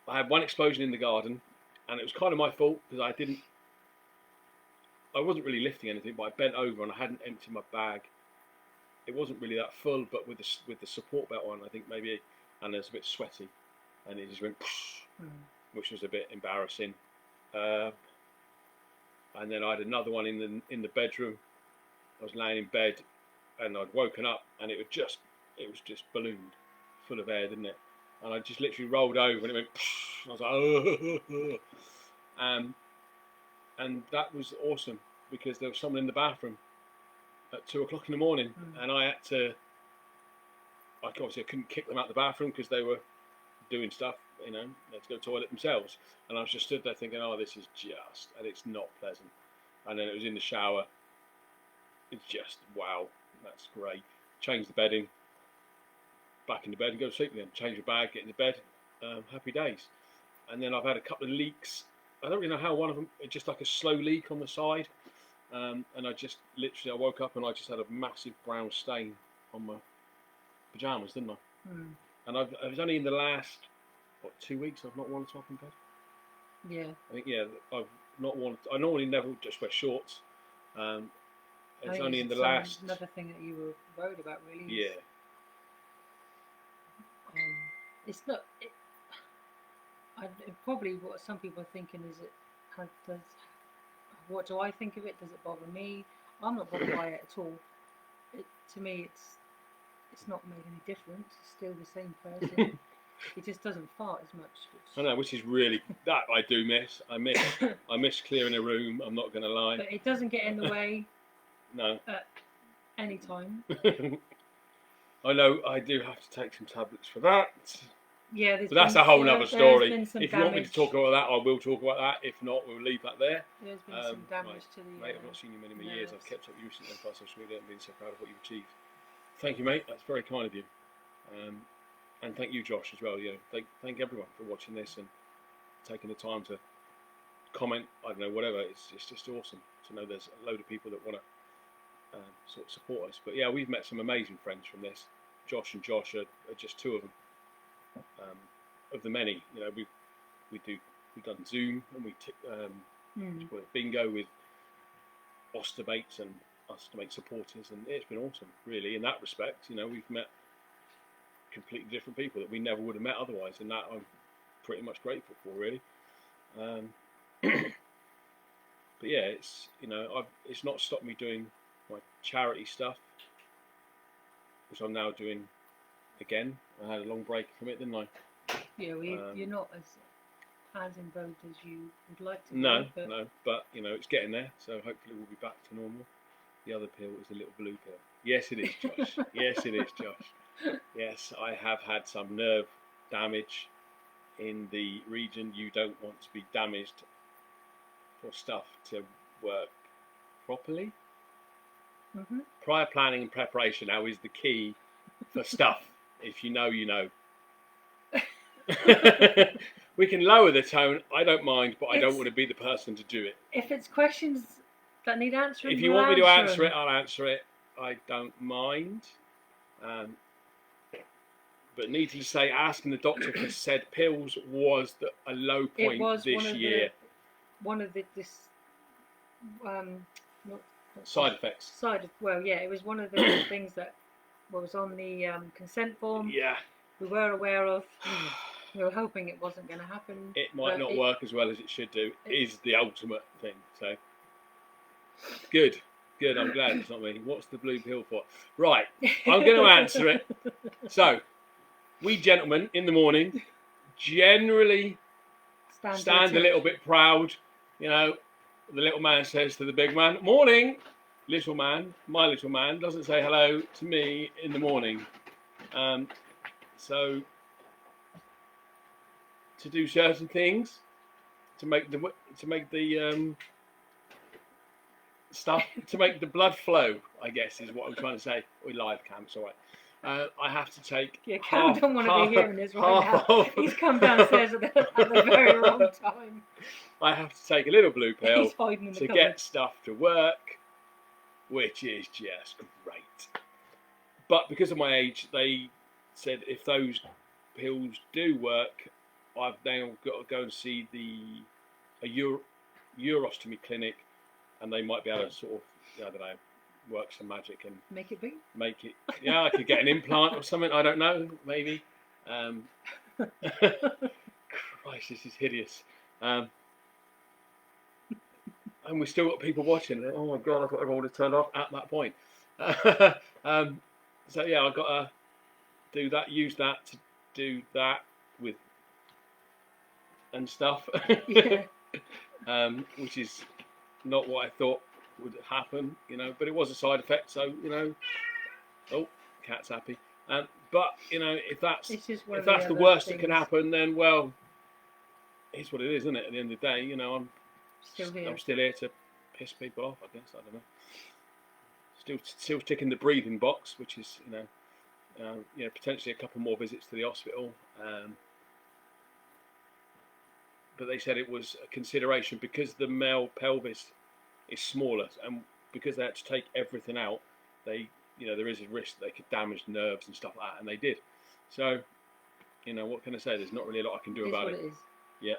had one explosion in the garden, and it was kind of my fault because I wasn't really lifting anything, but I bent over and I hadn't emptied my bag. It wasn't really that full, but with the support belt on, I think maybe, and it was a bit sweaty, and it just went, which was a bit embarrassing. And then I had another one in the bedroom. I was laying in bed, and I'd woken up, and it was just ballooned, full of air, didn't it? And I just literally rolled over, and it went. And I was like, oh. And that was awesome because there was someone in the bathroom at 2 o'clock in the morning, and I had to. I couldn't kick them out the bathroom because they were doing stuff, you know, they had to go to the toilet themselves. And I was just stood there thinking, oh, this is just, and it's not pleasant. And then it was in the shower. It's just, wow, that's great. Change the bedding, back into bed and go to sleep again. Change the bag, get into bed, happy days. And then I've had a couple of leaks. I don't really know how one of them, it's just like a slow leak on the side. and I just literally I woke up and I just had a massive brown stain on my pajamas, didn't I? And it was only in the last 2 weeks I've not worn a top in bed. Yeah. I think I've not worn. I normally never just wear shorts. It's only in the last. Another thing that you were worried about, really. Yeah. It's not. Probably what some people are thinking is what do I think of it? Does it bother me? I'm not bothered by it at all. To me, it's not made any difference. It's still the same person. It just doesn't fart as much. I know, which is really that I do miss. I miss clearing a room. I'm not going to lie. But it doesn't get in the way. No. At any time. I know I do have to take some tablets for that. Yeah, but that's a whole other story. If you want me to talk about that, I will talk about that. If not, we'll leave that there. There's been some damage to the. Mate, I've not seen you many years. I've kept up with you recently on social media and been so proud of what you've achieved. Thank you, mate. That's very kind of you. And thank you, Josh, as well. Thank everyone for watching this and taking the time to comment. I don't know, whatever. It's just awesome to know there's a load of people that want to sort of support us. But yeah, we've met some amazing friends from this. Josh and Josh are just two of them. Of the many, we've done Zoom and we bingo with Ostermates and Ostermate supporters, and it's been awesome, really. In that respect, we've met completely different people that we never would have met otherwise, and that I'm pretty much grateful for, really. But yeah, it's it's not stopped me doing my charity stuff, which I'm now doing again. I had a long break from it, didn't I? Yeah, you're not as involved as you would like to be. No, but it's getting there, so hopefully we'll be back to normal. The other pill is the little blue pill. Yes, it is, Josh. Yes, it is, Josh. Yes, I have had some nerve damage in the region you don't want to be damaged for stuff to work properly. Prior planning and preparation now is the key for stuff. If you know, you know. We can lower the tone. I don't mind, but I don't want to be the person to do it. If it's questions that need answering, if you want me to answer it, I'll answer it. I don't mind. But needless to say, asking the doctor for said pills was a low point this year. One of the side effects. It was one of the things that was on the consent form. Yeah. We were aware of. We were hoping it wasn't going to happen. It might not work as well as it should do. Is the ultimate thing. So good. I'm glad it's not me. What's the blue pill for? Right. I'm going to answer it. So, we gentlemen in the morning generally stand a little bit proud. The little man says to the big man, "Morning." Little man, my little man, doesn't say hello to me in the morning. So to do certain things, to make the stuff, to make the blood flow, I guess is what I'm trying to say. We're live, Cam, it's all right. I have to take. Yeah, Cam don't want to be hearing this right now. He's come downstairs at the very wrong time. I have to take a little blue pill to get stuff to work, which is just great. But because of my age, they said if those pills do work, I've now got to go and see a urostomy clinic, and they might be able to sort of, I don't know, work some magic and make it big. Make it, yeah. I could get an implant or something. I don't know, maybe. Christ, this is hideous. And we've still got people watching. Oh my God, I thought everyone would have turned off at that point. So yeah, I've got to do that, use that to do that with and stuff. Yeah. Which is not what I thought would happen, but it was a side effect, so oh, cat's happy. But if that's the worst that can happen, then well, it's what it is, isn't it? At the end of the day, I'm still here to piss people off, I guess. I don't know. Still ticking the breathing box, which is potentially a couple more visits to the hospital. But they said it was a consideration because the male pelvis is smaller, and because they had to take everything out, they, there is a risk that they could damage nerves and stuff like that, and they did. So, what can I say? There's not really a lot I can do about it. It is. Yeah,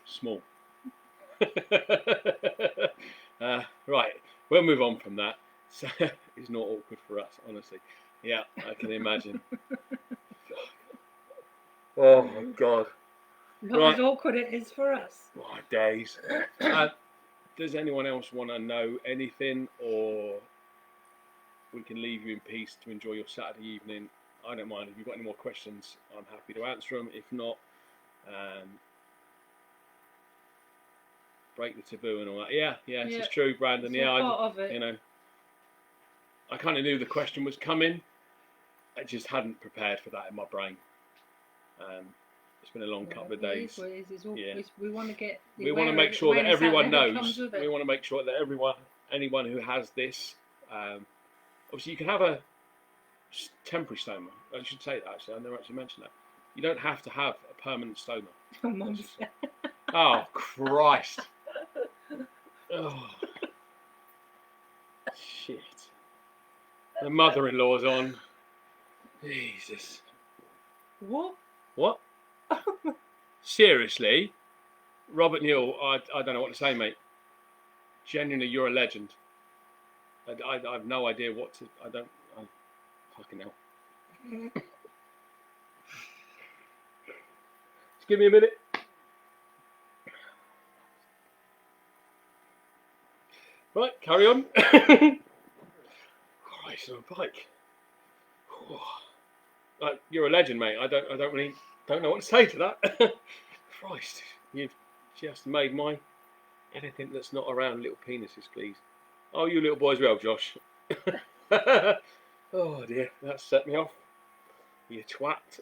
small. Right, we'll move on from that. So it's not awkward for us, honestly. Yeah, I can imagine. Oh my God. Not as awkward it is for us. My days. Does anyone else want to know anything, or we can leave you in peace to enjoy your Saturday evening? I don't mind. If you've got any more questions, I'm happy to answer them. If not, break the taboo and all that. Yeah, it's true, Brandon. It's all part of it. I kind of knew the question was coming. I just hadn't prepared for that in my brain. It's been a long couple of days. We want to get. We want to make sure that everyone knows. We want to make sure that anyone who has this, obviously you can have a temporary stoma. I should say that actually. I never actually mentioned that. You don't have to have a permanent stoma. Oh Christ! Oh shit! The mother-in-law's on. Jesus. What? What? Seriously? Robert Newell, I don't know what to say, mate. Genuinely, you're a legend. I have no idea what to... I fucking hell. Just give me a minute. Right, carry on. Christ, on a bike. You're a legend, mate. I don't really know what to say to that. Christ, you've just made my anything that's not around little penises, please. Oh, you little boy as well, Josh. Oh dear, that set me off. You twat.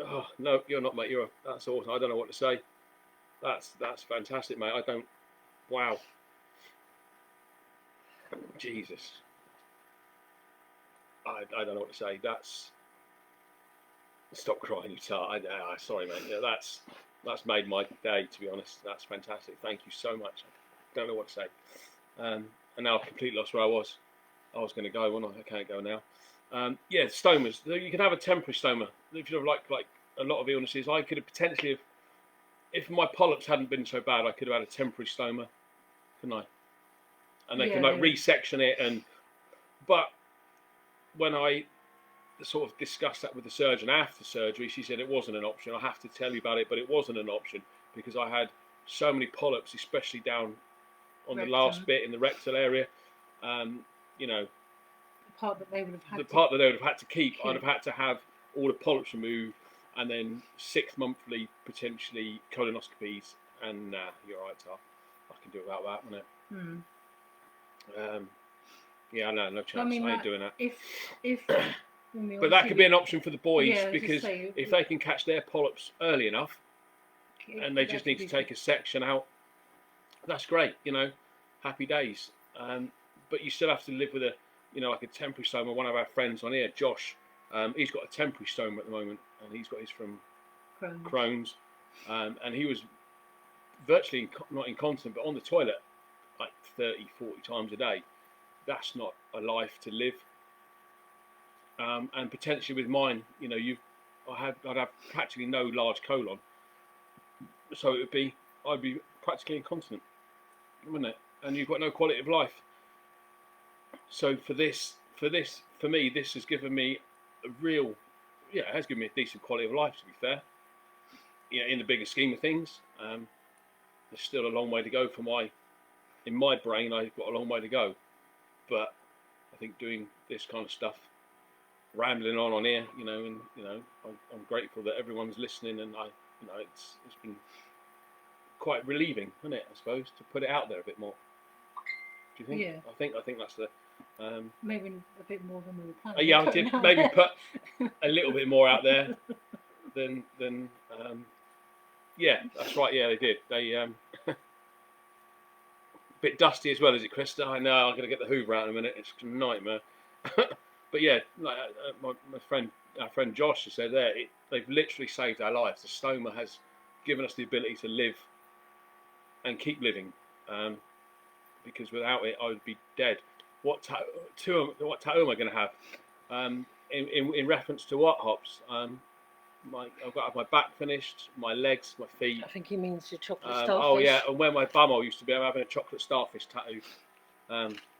Oh no, you're not, mate. That's awesome. I don't know what to say. That's fantastic, mate. Wow. Jesus. I don't know what to say. Stop crying, you tart. Sorry, mate. Yeah, that's made my day, to be honest. That's fantastic. Thank you so much. I don't know what to say. And now I've completely lost where I was. I was going to go, wasn't I? I can't go now. Yeah, stomas. You can have a temporary stoma. If you have like a lot of illnesses, I could have potentially, if my polyps hadn't been so bad, I could have had a temporary stoma, couldn't I? And they can resection it, but when I sort of discussed that with the surgeon after surgery, she said it wasn't an option. I have to tell you about it, but it wasn't an option because I had so many polyps, especially down on the last bit in the rectal area. The part that they would have had. The part that they would have had to keep. I'd have had to have all the polyps removed, and then 6 monthly potentially colonoscopies. And you're right, Tar. I can do without that, wouldn't it? Yeah, no chance. I ain't doing that. If but that could be an option for the boys because if they can catch their polyps early enough, and they just need to take a section out, that's great. Happy days. But you still have to live with like a temporary stoma. One of our friends on here, Josh, he's got a temporary stoma at the moment, and he's got his from Crohn's, and he was virtually not incontinent, but on the toilet like 30, 40 times a day. That's not a life to live. And potentially with mine, I'd have practically no large colon, so I'd be practically incontinent, wouldn't it? And you've got no quality of life. So for me, this has given me it has given me a decent quality of life, to be fair. In the bigger scheme of things, there's still a long way to go in my brain, I've got a long way to go. But I think doing this kind of stuff, rambling on here, I'm grateful that everyone's listening, and it's been quite relieving, isn't it? I suppose to put it out there a bit more. Do you think? Yeah. I think that's the. Maybe a bit more than we were planning. Yeah, I did maybe put a little bit more out there than. Yeah, that's right. Yeah, they did. They bit dusty as well, is it, Krista? I know. I'm going to get the Hoover out in a minute. It's a nightmare. But yeah, like, our friend Josh has said there, they've literally saved our lives. The stoma has given us the ability to live and keep living. because without it I would be dead. What tattoo am I going to have? In reference to what, Hops? I've got to have my back finished, my legs, my feet. I think he means your chocolate starfish. Oh yeah, and where my bumhole used to be, I'm having a chocolate starfish tattoo.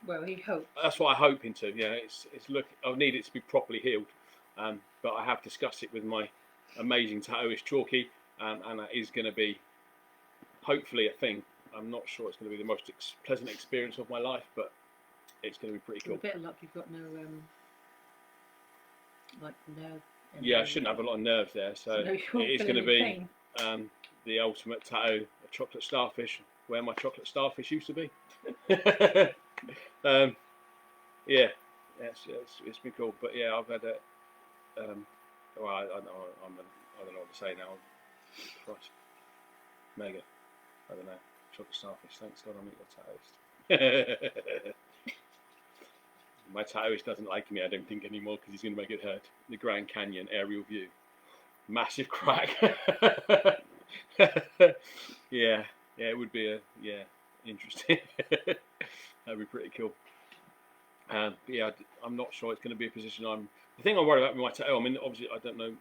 Well, he hopes. That's what I'm hoping to. Yeah, it's look. I need it to be properly healed, but I have discussed it with my amazing tattooist Chalky, and that is going to be hopefully a thing. I'm not sure it's going to be the most pleasant experience of my life, but it's going to be pretty cool. With a bit of luck, you've got no like nerve. Yeah, I shouldn't have a lot of nerves there, so it is going to be the ultimate tattoo, a chocolate starfish, where my chocolate starfish used to be. Yeah, it's been cool, but yeah, I've had a well, I don't know what to say now. Christ, mega. I don't know. Chocolate starfish. Thanks God I'm not your tattooist. My tattooist doesn't like me, I don't think, anymore, because he's going to make it hurt. The Grand Canyon aerial view, massive crack. Yeah, it would be interesting. That'd be pretty cool. But yeah, I'm not sure it's going to be a position the thing I'm worried about with my tattoo, I mean, obviously, I don't know,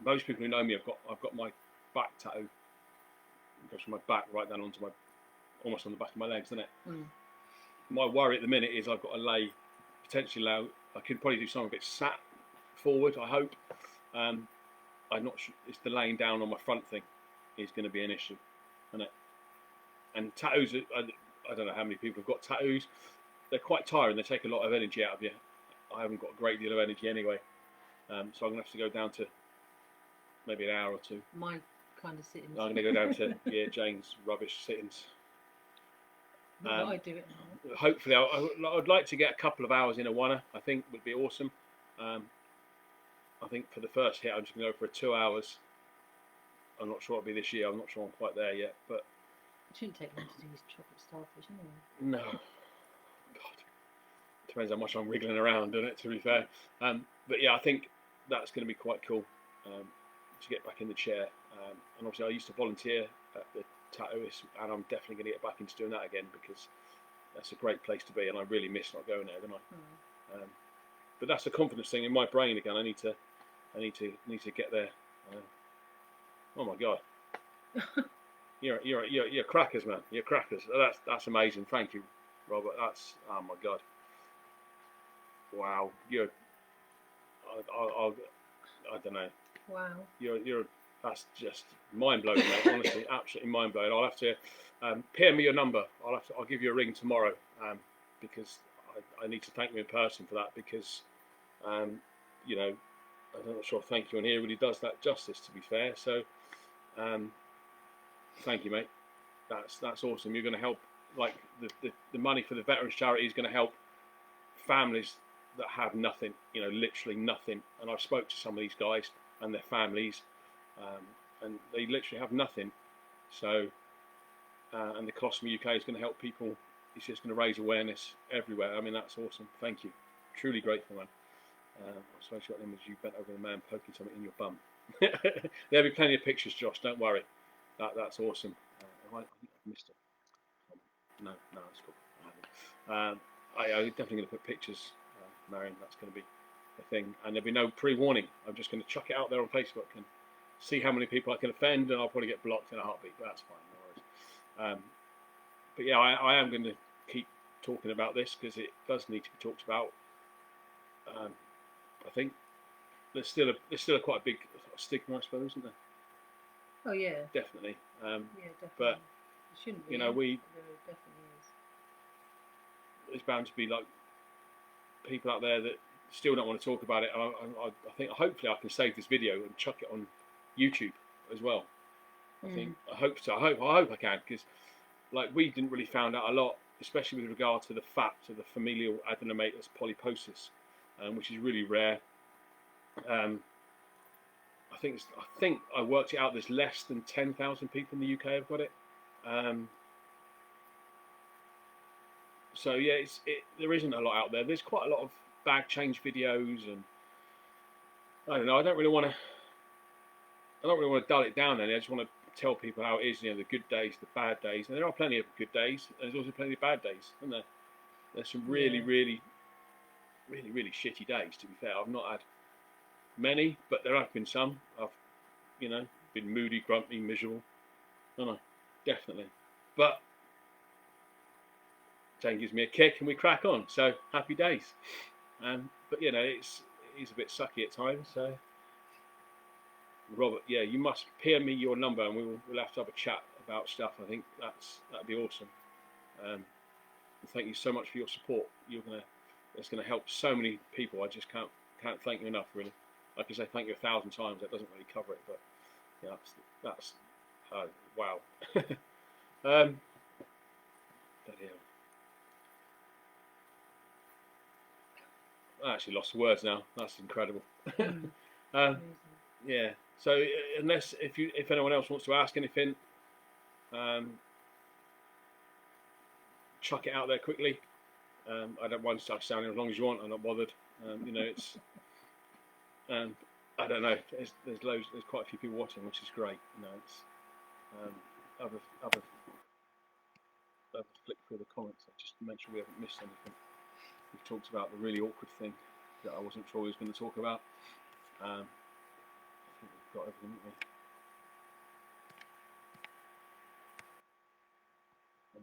most people who know me, I've got my back tattoo. It goes from my back right down onto almost on the back of my legs, isn't it? Mm. My worry at the minute is I've got to potentially I could probably do something a bit sat forward, I hope. I'm not sure, it's the laying down on my front thing is going to be an issue, isn't it? And tattoos, I don't know how many people have got tattoos. They're quite tiring, they take a lot of energy out of you. I haven't got a great deal of energy anyway, so I'm going to have to go down to maybe an hour or two. Mine kind of sittings. I'm going to go down to Jane's rubbish sittings. I do it now. Hopefully, I'd like to get a couple of hours in a oneer. I think would be awesome. I think for the first hit, I'm just going to go for 2 hours. I'm not sure it'll be this year. I'm not sure I'm quite there yet, but it shouldn't take long to do these chocolate starfish, anyway. No, God, depends how much I'm wriggling around, doesn't it? To be fair, but yeah, I think that's going to be quite cool to get back in the chair. And obviously, I used to volunteer at the tattooist, and I'm definitely going to get back into doing that again, because that's a great place to be, and I really miss not going there, don't I? But that's a confidence thing in my brain again. I need to get there. Oh my God, you're crackers, man. You're crackers. That's amazing. Thank you, Robert. That's, oh my God. Wow, I don't know. Wow. That's just mind blowing, mate. Honestly, absolutely mind blowing. I'll have to PM me your number. I'll give you a ring tomorrow, because I need to thank you in person for that, because you know, I'm not sure thank you on here really does that justice, to be fair. So thank you, mate. That's awesome. You're going to help, like the money for the veterans charity is going to help families that have nothing, you know, literally nothing. And I've spoke to some of these guys and their families, and they literally have nothing. So and the Colostomy UK is going to help people. It's just going to raise awareness everywhere. I mean, that's awesome. Thank you. Truly grateful, man. I suppose you got them as you bent over the man poking something in your bum. There'll be plenty of pictures, Josh. Don't worry. That's awesome. I think I've missed it. No, that's cool. I'm definitely going to put pictures, Marion. That's going to be a thing. And there'll be no pre-warning. I'm just going to chuck it out there on Facebook and see how many people I can offend, and I'll probably get blocked in a heartbeat, but that's fine. No worries. But yeah, I am going to keep talking about this, because it does need to be talked about. I think there's still quite a big stigma, I suppose, isn't there? Oh yeah, definitely. Yeah, definitely. But it shouldn't be. You know, there definitely is. There's bound to be like people out there that still don't want to talk about it. I think hopefully I can save this video and chuck it on YouTube as well. I hope so. I hope I can, because like we didn't really find out a lot, especially with regard to the FAP, to the familial adenomatous polyposis, which is really rare. I think I worked it out. There's less than 10,000 people in the UK have got it. So yeah, there isn't a lot out there. There's quite a lot of bag change videos, and I don't know. I don't really want to dull it down. Then I just want to tell people how it is. You know, the good days, the bad days, and there are plenty of good days, and there's also plenty of bad days, isn't there? There's some really, really shitty days. To be fair, I've not had many, but there have been some. I've, you know, been moody, grumpy, miserable. No, definitely. But Jane gives me a kick, and we crack on. So happy days. But you know, he's a bit sucky at times. So Robert, yeah, you must PM me your number, and we'll have to have a chat about stuff. I think that'd be awesome. Thank you so much for your support. It's gonna help so many people. I just can't thank you enough, really. Like I say, thank you 1,000 times. That doesn't really cover it, but yeah, that's wow. Bloody hell. I actually lost the words now. That's incredible. Yeah. So unless if anyone else wants to ask anything, chuck it out there quickly. I don't mind sounding as long as you want. I'm not bothered. You know, it's. I don't know. There's loads. There's quite a few people watching, which is great. You know, it's other flick through the comments just to make sure we haven't missed anything. We've talked about the really awkward thing that I wasn't sure we was going to talk about. I think we've got everything, haven't we?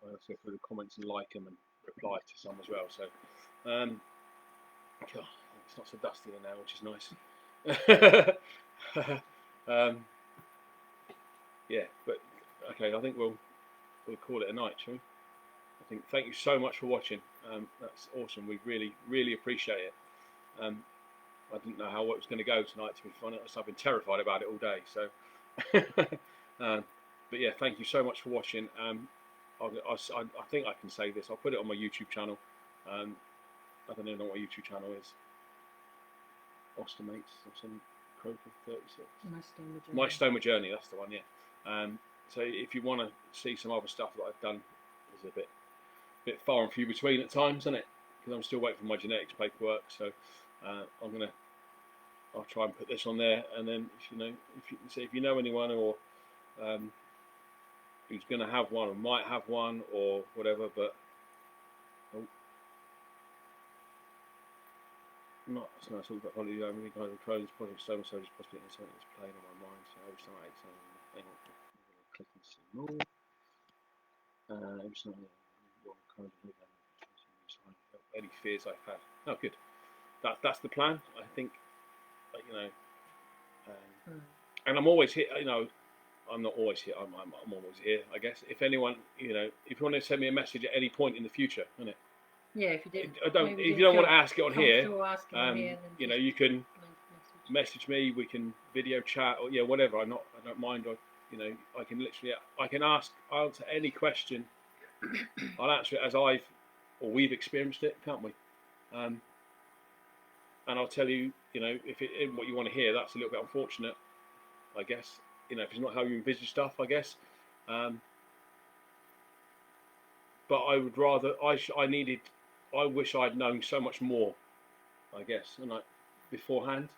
I also go through the comments and like them and reply to some as well. So, God, it's not so dusty in now, which is nice. Yeah, but okay, I think we'll call it a night, shall we? I think thank you so much for watching. That's awesome. We really appreciate it. I didn't know how it was going to go tonight, to be honest. I've been terrified about it all day. So, but yeah, thank you so much for watching. I think I can say this. I'll put it on my YouTube channel. I don't even know what my YouTube channel is. Ostomates or some Croker 36. My Stoma Journey. That's the one. Yeah. So if you want to see some other stuff that I've done, there's a bit far and few between at times, isn't it? Because I'm still waiting for my genetics paperwork. So I'll try and put this on there, and then if you know anyone or who's going to have one or might have one or whatever, but not so much about holiday. I mean, kind of Crohn's, positive stoma, so just possibly something that's playing on my mind. So every time I ate something, I'm going to click and see more. Every time any fears I've had. Oh, good. That's the plan. I think, you know, and I'm always here. You know, I'm not always here. I'm always here. I guess if anyone, you know, if you want to send me a message at any point in the future, isn't it? Yeah, if you did. If you don't want to ask it on here, you know, you can message me. We can video chat or whatever. I don't mind. You know, I can answer any question. I'll answer it as we've experienced it, can't we? And I'll tell you, you know, if it isn't what you want to hear, that's a little bit unfortunate, I guess. You know, if it's not how you envisage stuff, I guess. But I would rather, I wish I'd known so much more, I guess, and beforehand.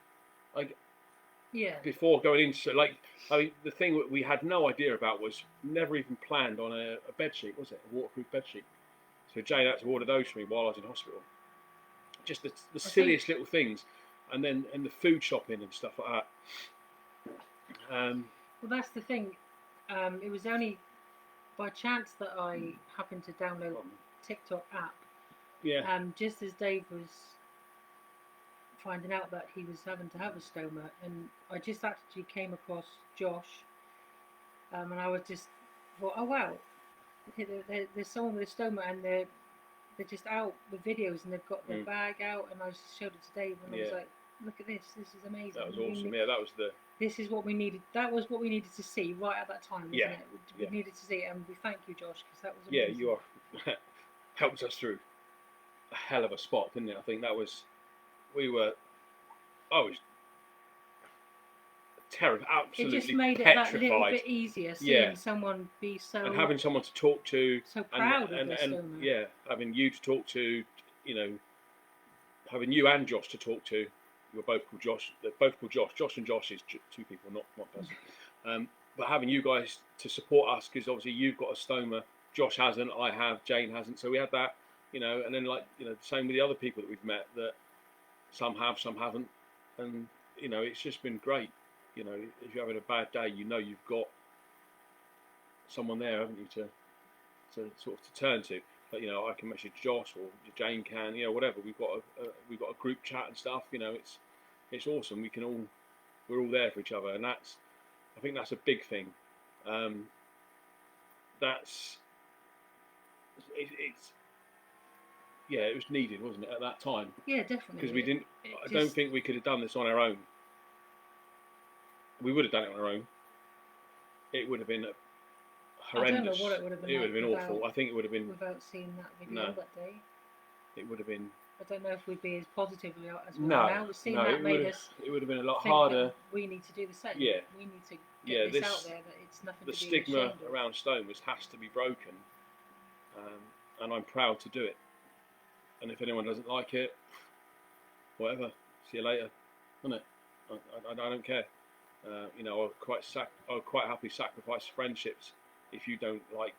Before going into, the thing that we had no idea about was never even planned on a bed sheet, was it? A waterproof bed sheet. So Jane had to order those for me while I was in hospital. Just the silliest little things, and the food shopping and stuff like that. Well, that's the thing. It was only by chance that I happened to download the TikTok app. Yeah. Just as Dave was finding out that he was having to have a stoma, and I just actually came across Josh, and I was just thought, oh wow, there's someone with a stoma, and they're just out with videos, and they've got their bag out, and I just showed it to Dave, and I was like, look at this is amazing. That was awesome. Yeah, that was This is what we needed. That was what we needed to see right at that time, wasn't it? We needed to see it, and we thank you, Josh, because that was amazing. Yeah, you are helped us through a hell of a spot, didn't it? I think I was terrified, absolutely petrified. It just made petrified. it that little bit easier seeing someone be so, and having someone to talk to, so proud of their stoma. Yeah, having you to talk to, you know, having you and Josh to talk to. You're both called Josh. They're both called Josh. Josh and Josh is two people, not one person. but having you guys to support us, because obviously you've got a stoma, Josh hasn't, I have, Jane hasn't, so we had that, you know, and then like, you know, same with the other people that we've met, that some have, some haven't, and you know, it's just been great. You know, if you're having a bad day, you know you've got someone there, haven't you, to sort of to turn to. But you know, I can message Josh or Jane can, you know, whatever. We've got a group chat and stuff. You know, it's awesome. We're all there for each other, and I think that's a big thing. That's it's yeah, it was needed, wasn't it, at that time? Yeah, definitely. Because we didn't. I don't think we could have done this on our own. We would have done it on our own. It would have been horrendous. I don't know what it would have been. It would have been awful. I think it would have been without seeing that video that day. It would have been. I don't know if we'd be as positively as we are now. Seeing that made us. It would have been a lot harder. We need to do the same. Yeah. We need to get this out there that it's nothing. The to be stigma around stomas has to be broken, and I'm proud to do it. And if anyone doesn't like it, whatever. See you later, isn't it? I don't care. You know, I'll quite happily sacrifice friendships if you don't like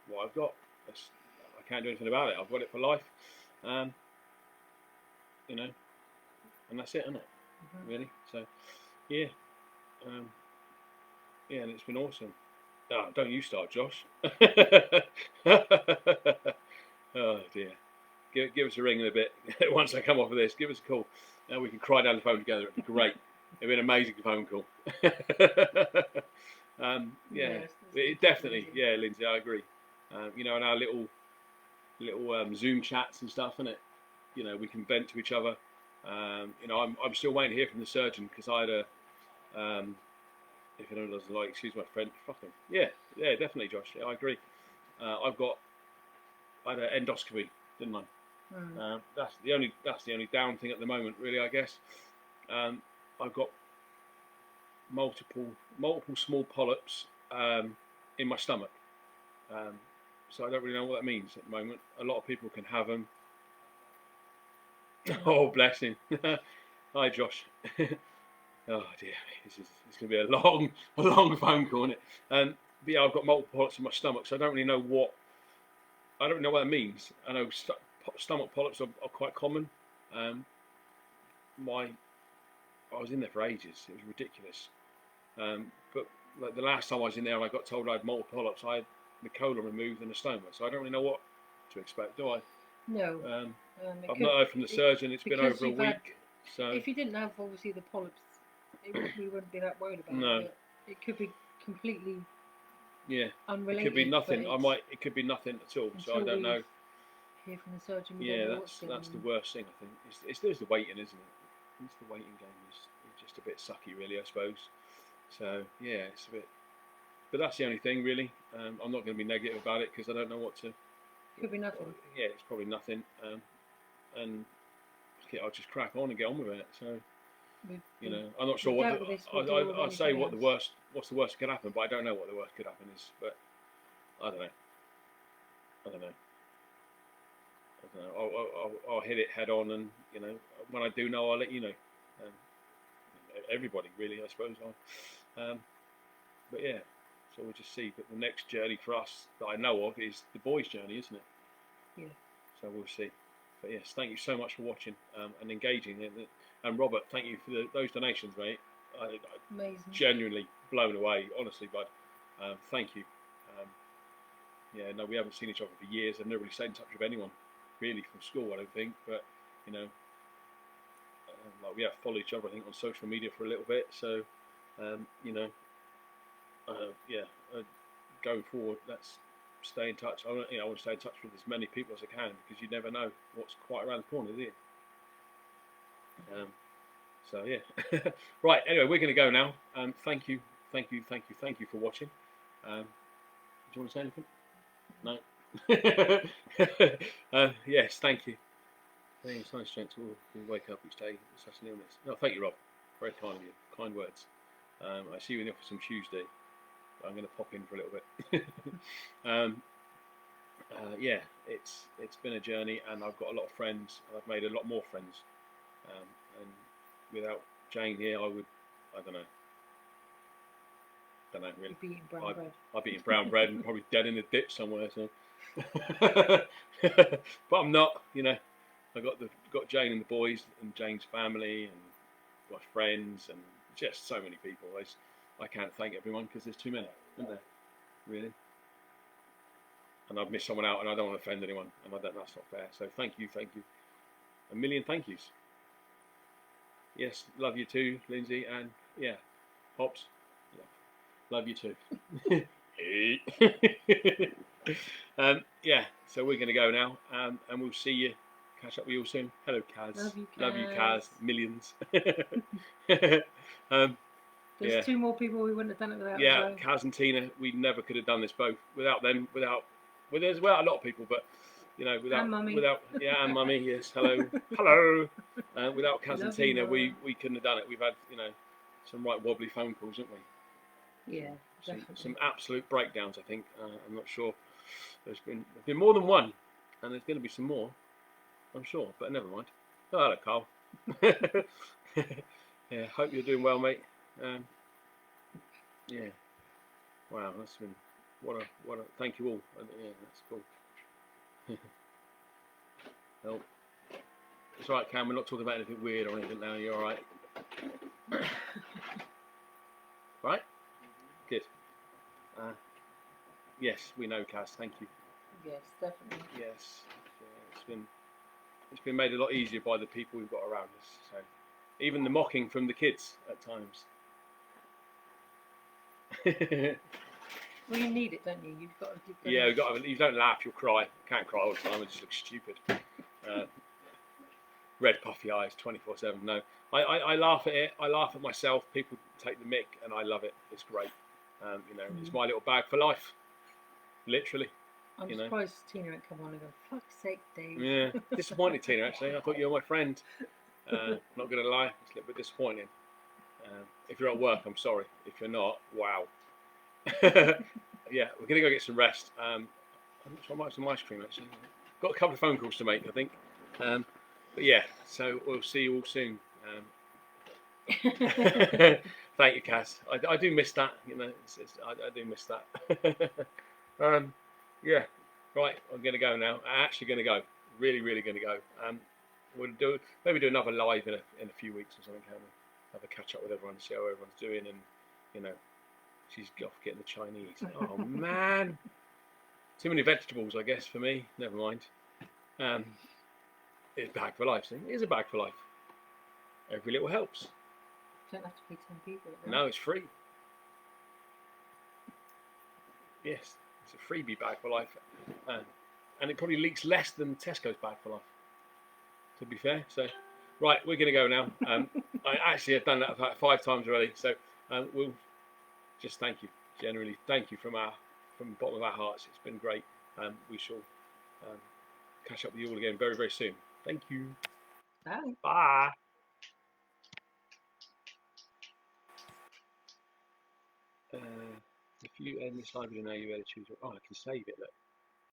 what I've got. I can't do anything about it. I've got it for life. You know, and that's it, isn't it? Mm-hmm. Really. So, yeah, yeah, and it's been awesome. Oh, don't you start, Josh? Oh dear. Give us a ring in a bit. Once I come off of this, give us a call. We can cry down the phone together. It'd be great. It'd be an amazing phone call. Yeah, it definitely. Yeah, Lindsay, I agree. You know, in our little Zoom chats and stuff, isn't it? You know, we can vent to each other. You know, I'm still waiting to hear from the surgeon because I had a. If anyone doesn't like, excuse my French, fuck him. Yeah, definitely, Josh. Yeah, I agree. I had an endoscopy, didn't I? That's the only down thing at the moment, really, I guess. I've got multiple small polyps in my stomach, so I don't really know what that means at the moment. A lot of people can have them. Oh, bless him. Hi, Josh. Oh dear, it's going to be a long phone call, isn't it? But yeah, I've got multiple polyps in my stomach, so I don't really know what that means. I know stomach polyps are quite common. I was in there for ages. It was ridiculous. But like the last time I was in there and I got told I had multiple polyps, I had the colon removed and a stoma. So I don't really know what to expect, do I? No. I've not heard from the surgeon. It's been over a week. So if you didn't have obviously the polyps, we wouldn't be that worried about no. it. It could be completely It unrelated. could be nothing. It could be nothing at all. So I don't know. Hear from the surgeon. That's the worst thing. I think it's the waiting, isn't it? It's the waiting game. It's just a bit sucky, really, I suppose. So yeah, it's a bit. But that's the only thing, really. I'm not going to be negative about it because I don't know what to. Could be nothing. Yeah, it's probably nothing. And I'll just crack on and get on with it. So. You know, I'm not sure what I'd say. What's the worst that could happen, but I don't know what the worst could happen is. But I don't know. I'll hit it head on, and you know, when I do know, I'll let you know. Everybody, really, I suppose. But yeah, so we'll just see. But the next journey for us that I know of is the boys' journey, isn't it? Yeah. So we'll see. But yes, thank you so much for watching and engaging. And Robert, thank you for those donations, mate. Amazing. Genuinely blown away, honestly, bud. Thank you. Yeah, no, we haven't seen each other for years. I've never really stayed in touch with anyone, really, from school, I don't think. But, you know, like we have followed each other, I think, on social media for a little bit. So, you know, going forward, let's stay in touch. I want to stay in touch with as many people as I can because you never know what's quite around the corner, do you? So yeah. Right, anyway, we're going to go now. Thank you for watching. Do you want to say anything? No. Yes, thank you. It's nice strength to wake up each day with such an illness. No, thank you, Rob. Very kind of you. Kind words. I see you in the office on Tuesday. I'm going to pop in for a little bit. Yeah, it's been a journey, and I've got a lot of friends. I've made a lot more friends. And without Jane here, I don't know. don't know really. You'd be eating brown bread. I'd be eating brown bread and probably dead in a ditch somewhere. So, but I'm not. You know, I got Jane and the boys and Jane's family and my friends and just so many people. I can't thank everyone because there's too many, isn't there? Really. And I've missed someone out, and I don't want to offend anyone, and that's not fair. So thank you, a million thank yous. Yes, love you too, Lindsay, and yeah, Hops, love you too. Yeah, so we're going to go now, and we'll see you. Catch up with you all soon. Hello, Kaz. Love you, Kaz. Millions. There's 2 more people we wouldn't have done it without. Yeah, Kaz and Tina, we never could have done this both without them. There's a lot of people, but you know, and Mummy. And Mummy, yes, hello. Without Kaz and Tina, we couldn't have done it. We've had, you know, some right wobbly phone calls, haven't we? Yeah, definitely. Some absolute breakdowns, I think. I'm not sure. There's been more than one, and there's going to be some more, I'm sure. But never mind. Oh, hello, Carl. Yeah, hope you're doing well, mate. Yeah. Wow, that's been what a thank you all. Yeah, that's cool. No, it's all right, Cam. We're not talking about anything weird or anything now. You're all right. Right? Good. Yes, we know, Kaz. Thank you. Yes, definitely. Yes, it's been made a lot easier by the people we've got around us. So even the mocking from the kids at times. Well, you need it, don't you? You've got to. Yeah, you don't laugh, you'll cry. I can't cry all the time. It just looks stupid. Red puffy eyes, 24/7. No, I laugh at it. I laugh at myself. People take the mick, and I love it. It's great. You know, it's my little bag for life. Literally. I'm surprised Tina didn't come on and go, fuck's sake, Dave. Yeah, disappointed, Tina, actually. I thought you were my friend. Not going to lie, it's a little bit disappointing. If you're at work, I'm sorry. If you're not, wow. Yeah, we're going to go get some rest. I'm not sure I might have some ice cream, actually. Got a couple of phone calls to make, I think. But yeah, so we'll see you all soon. Thank you, Kaz. I do miss that. You know, I do miss that. Yeah, right. I'm going to go now. I'm actually going to go. Really, really going to go. We'll maybe do another live in a few weeks or something. Have a catch up with everyone, see how everyone's doing, and you know, she's off getting the Chinese. Oh man, too many vegetables, I guess, for me. Never mind. It's a bag for life. It is a bag for life. Every little helps. You don't have to pay 10 people. No, it's free. Yes, it's a freebie bag for life, and it probably leaks less than Tesco's bag for life. To be fair, so right, we're going to go now. I actually have done that about 5 times already, so we'll just thank you, generally thank you from the bottom of our hearts. It's been great. We shall catch up with you all again very, very soon. Thank you. Bye. Bye. If you end this live video now, you better choose. Oh, I can save it. Look.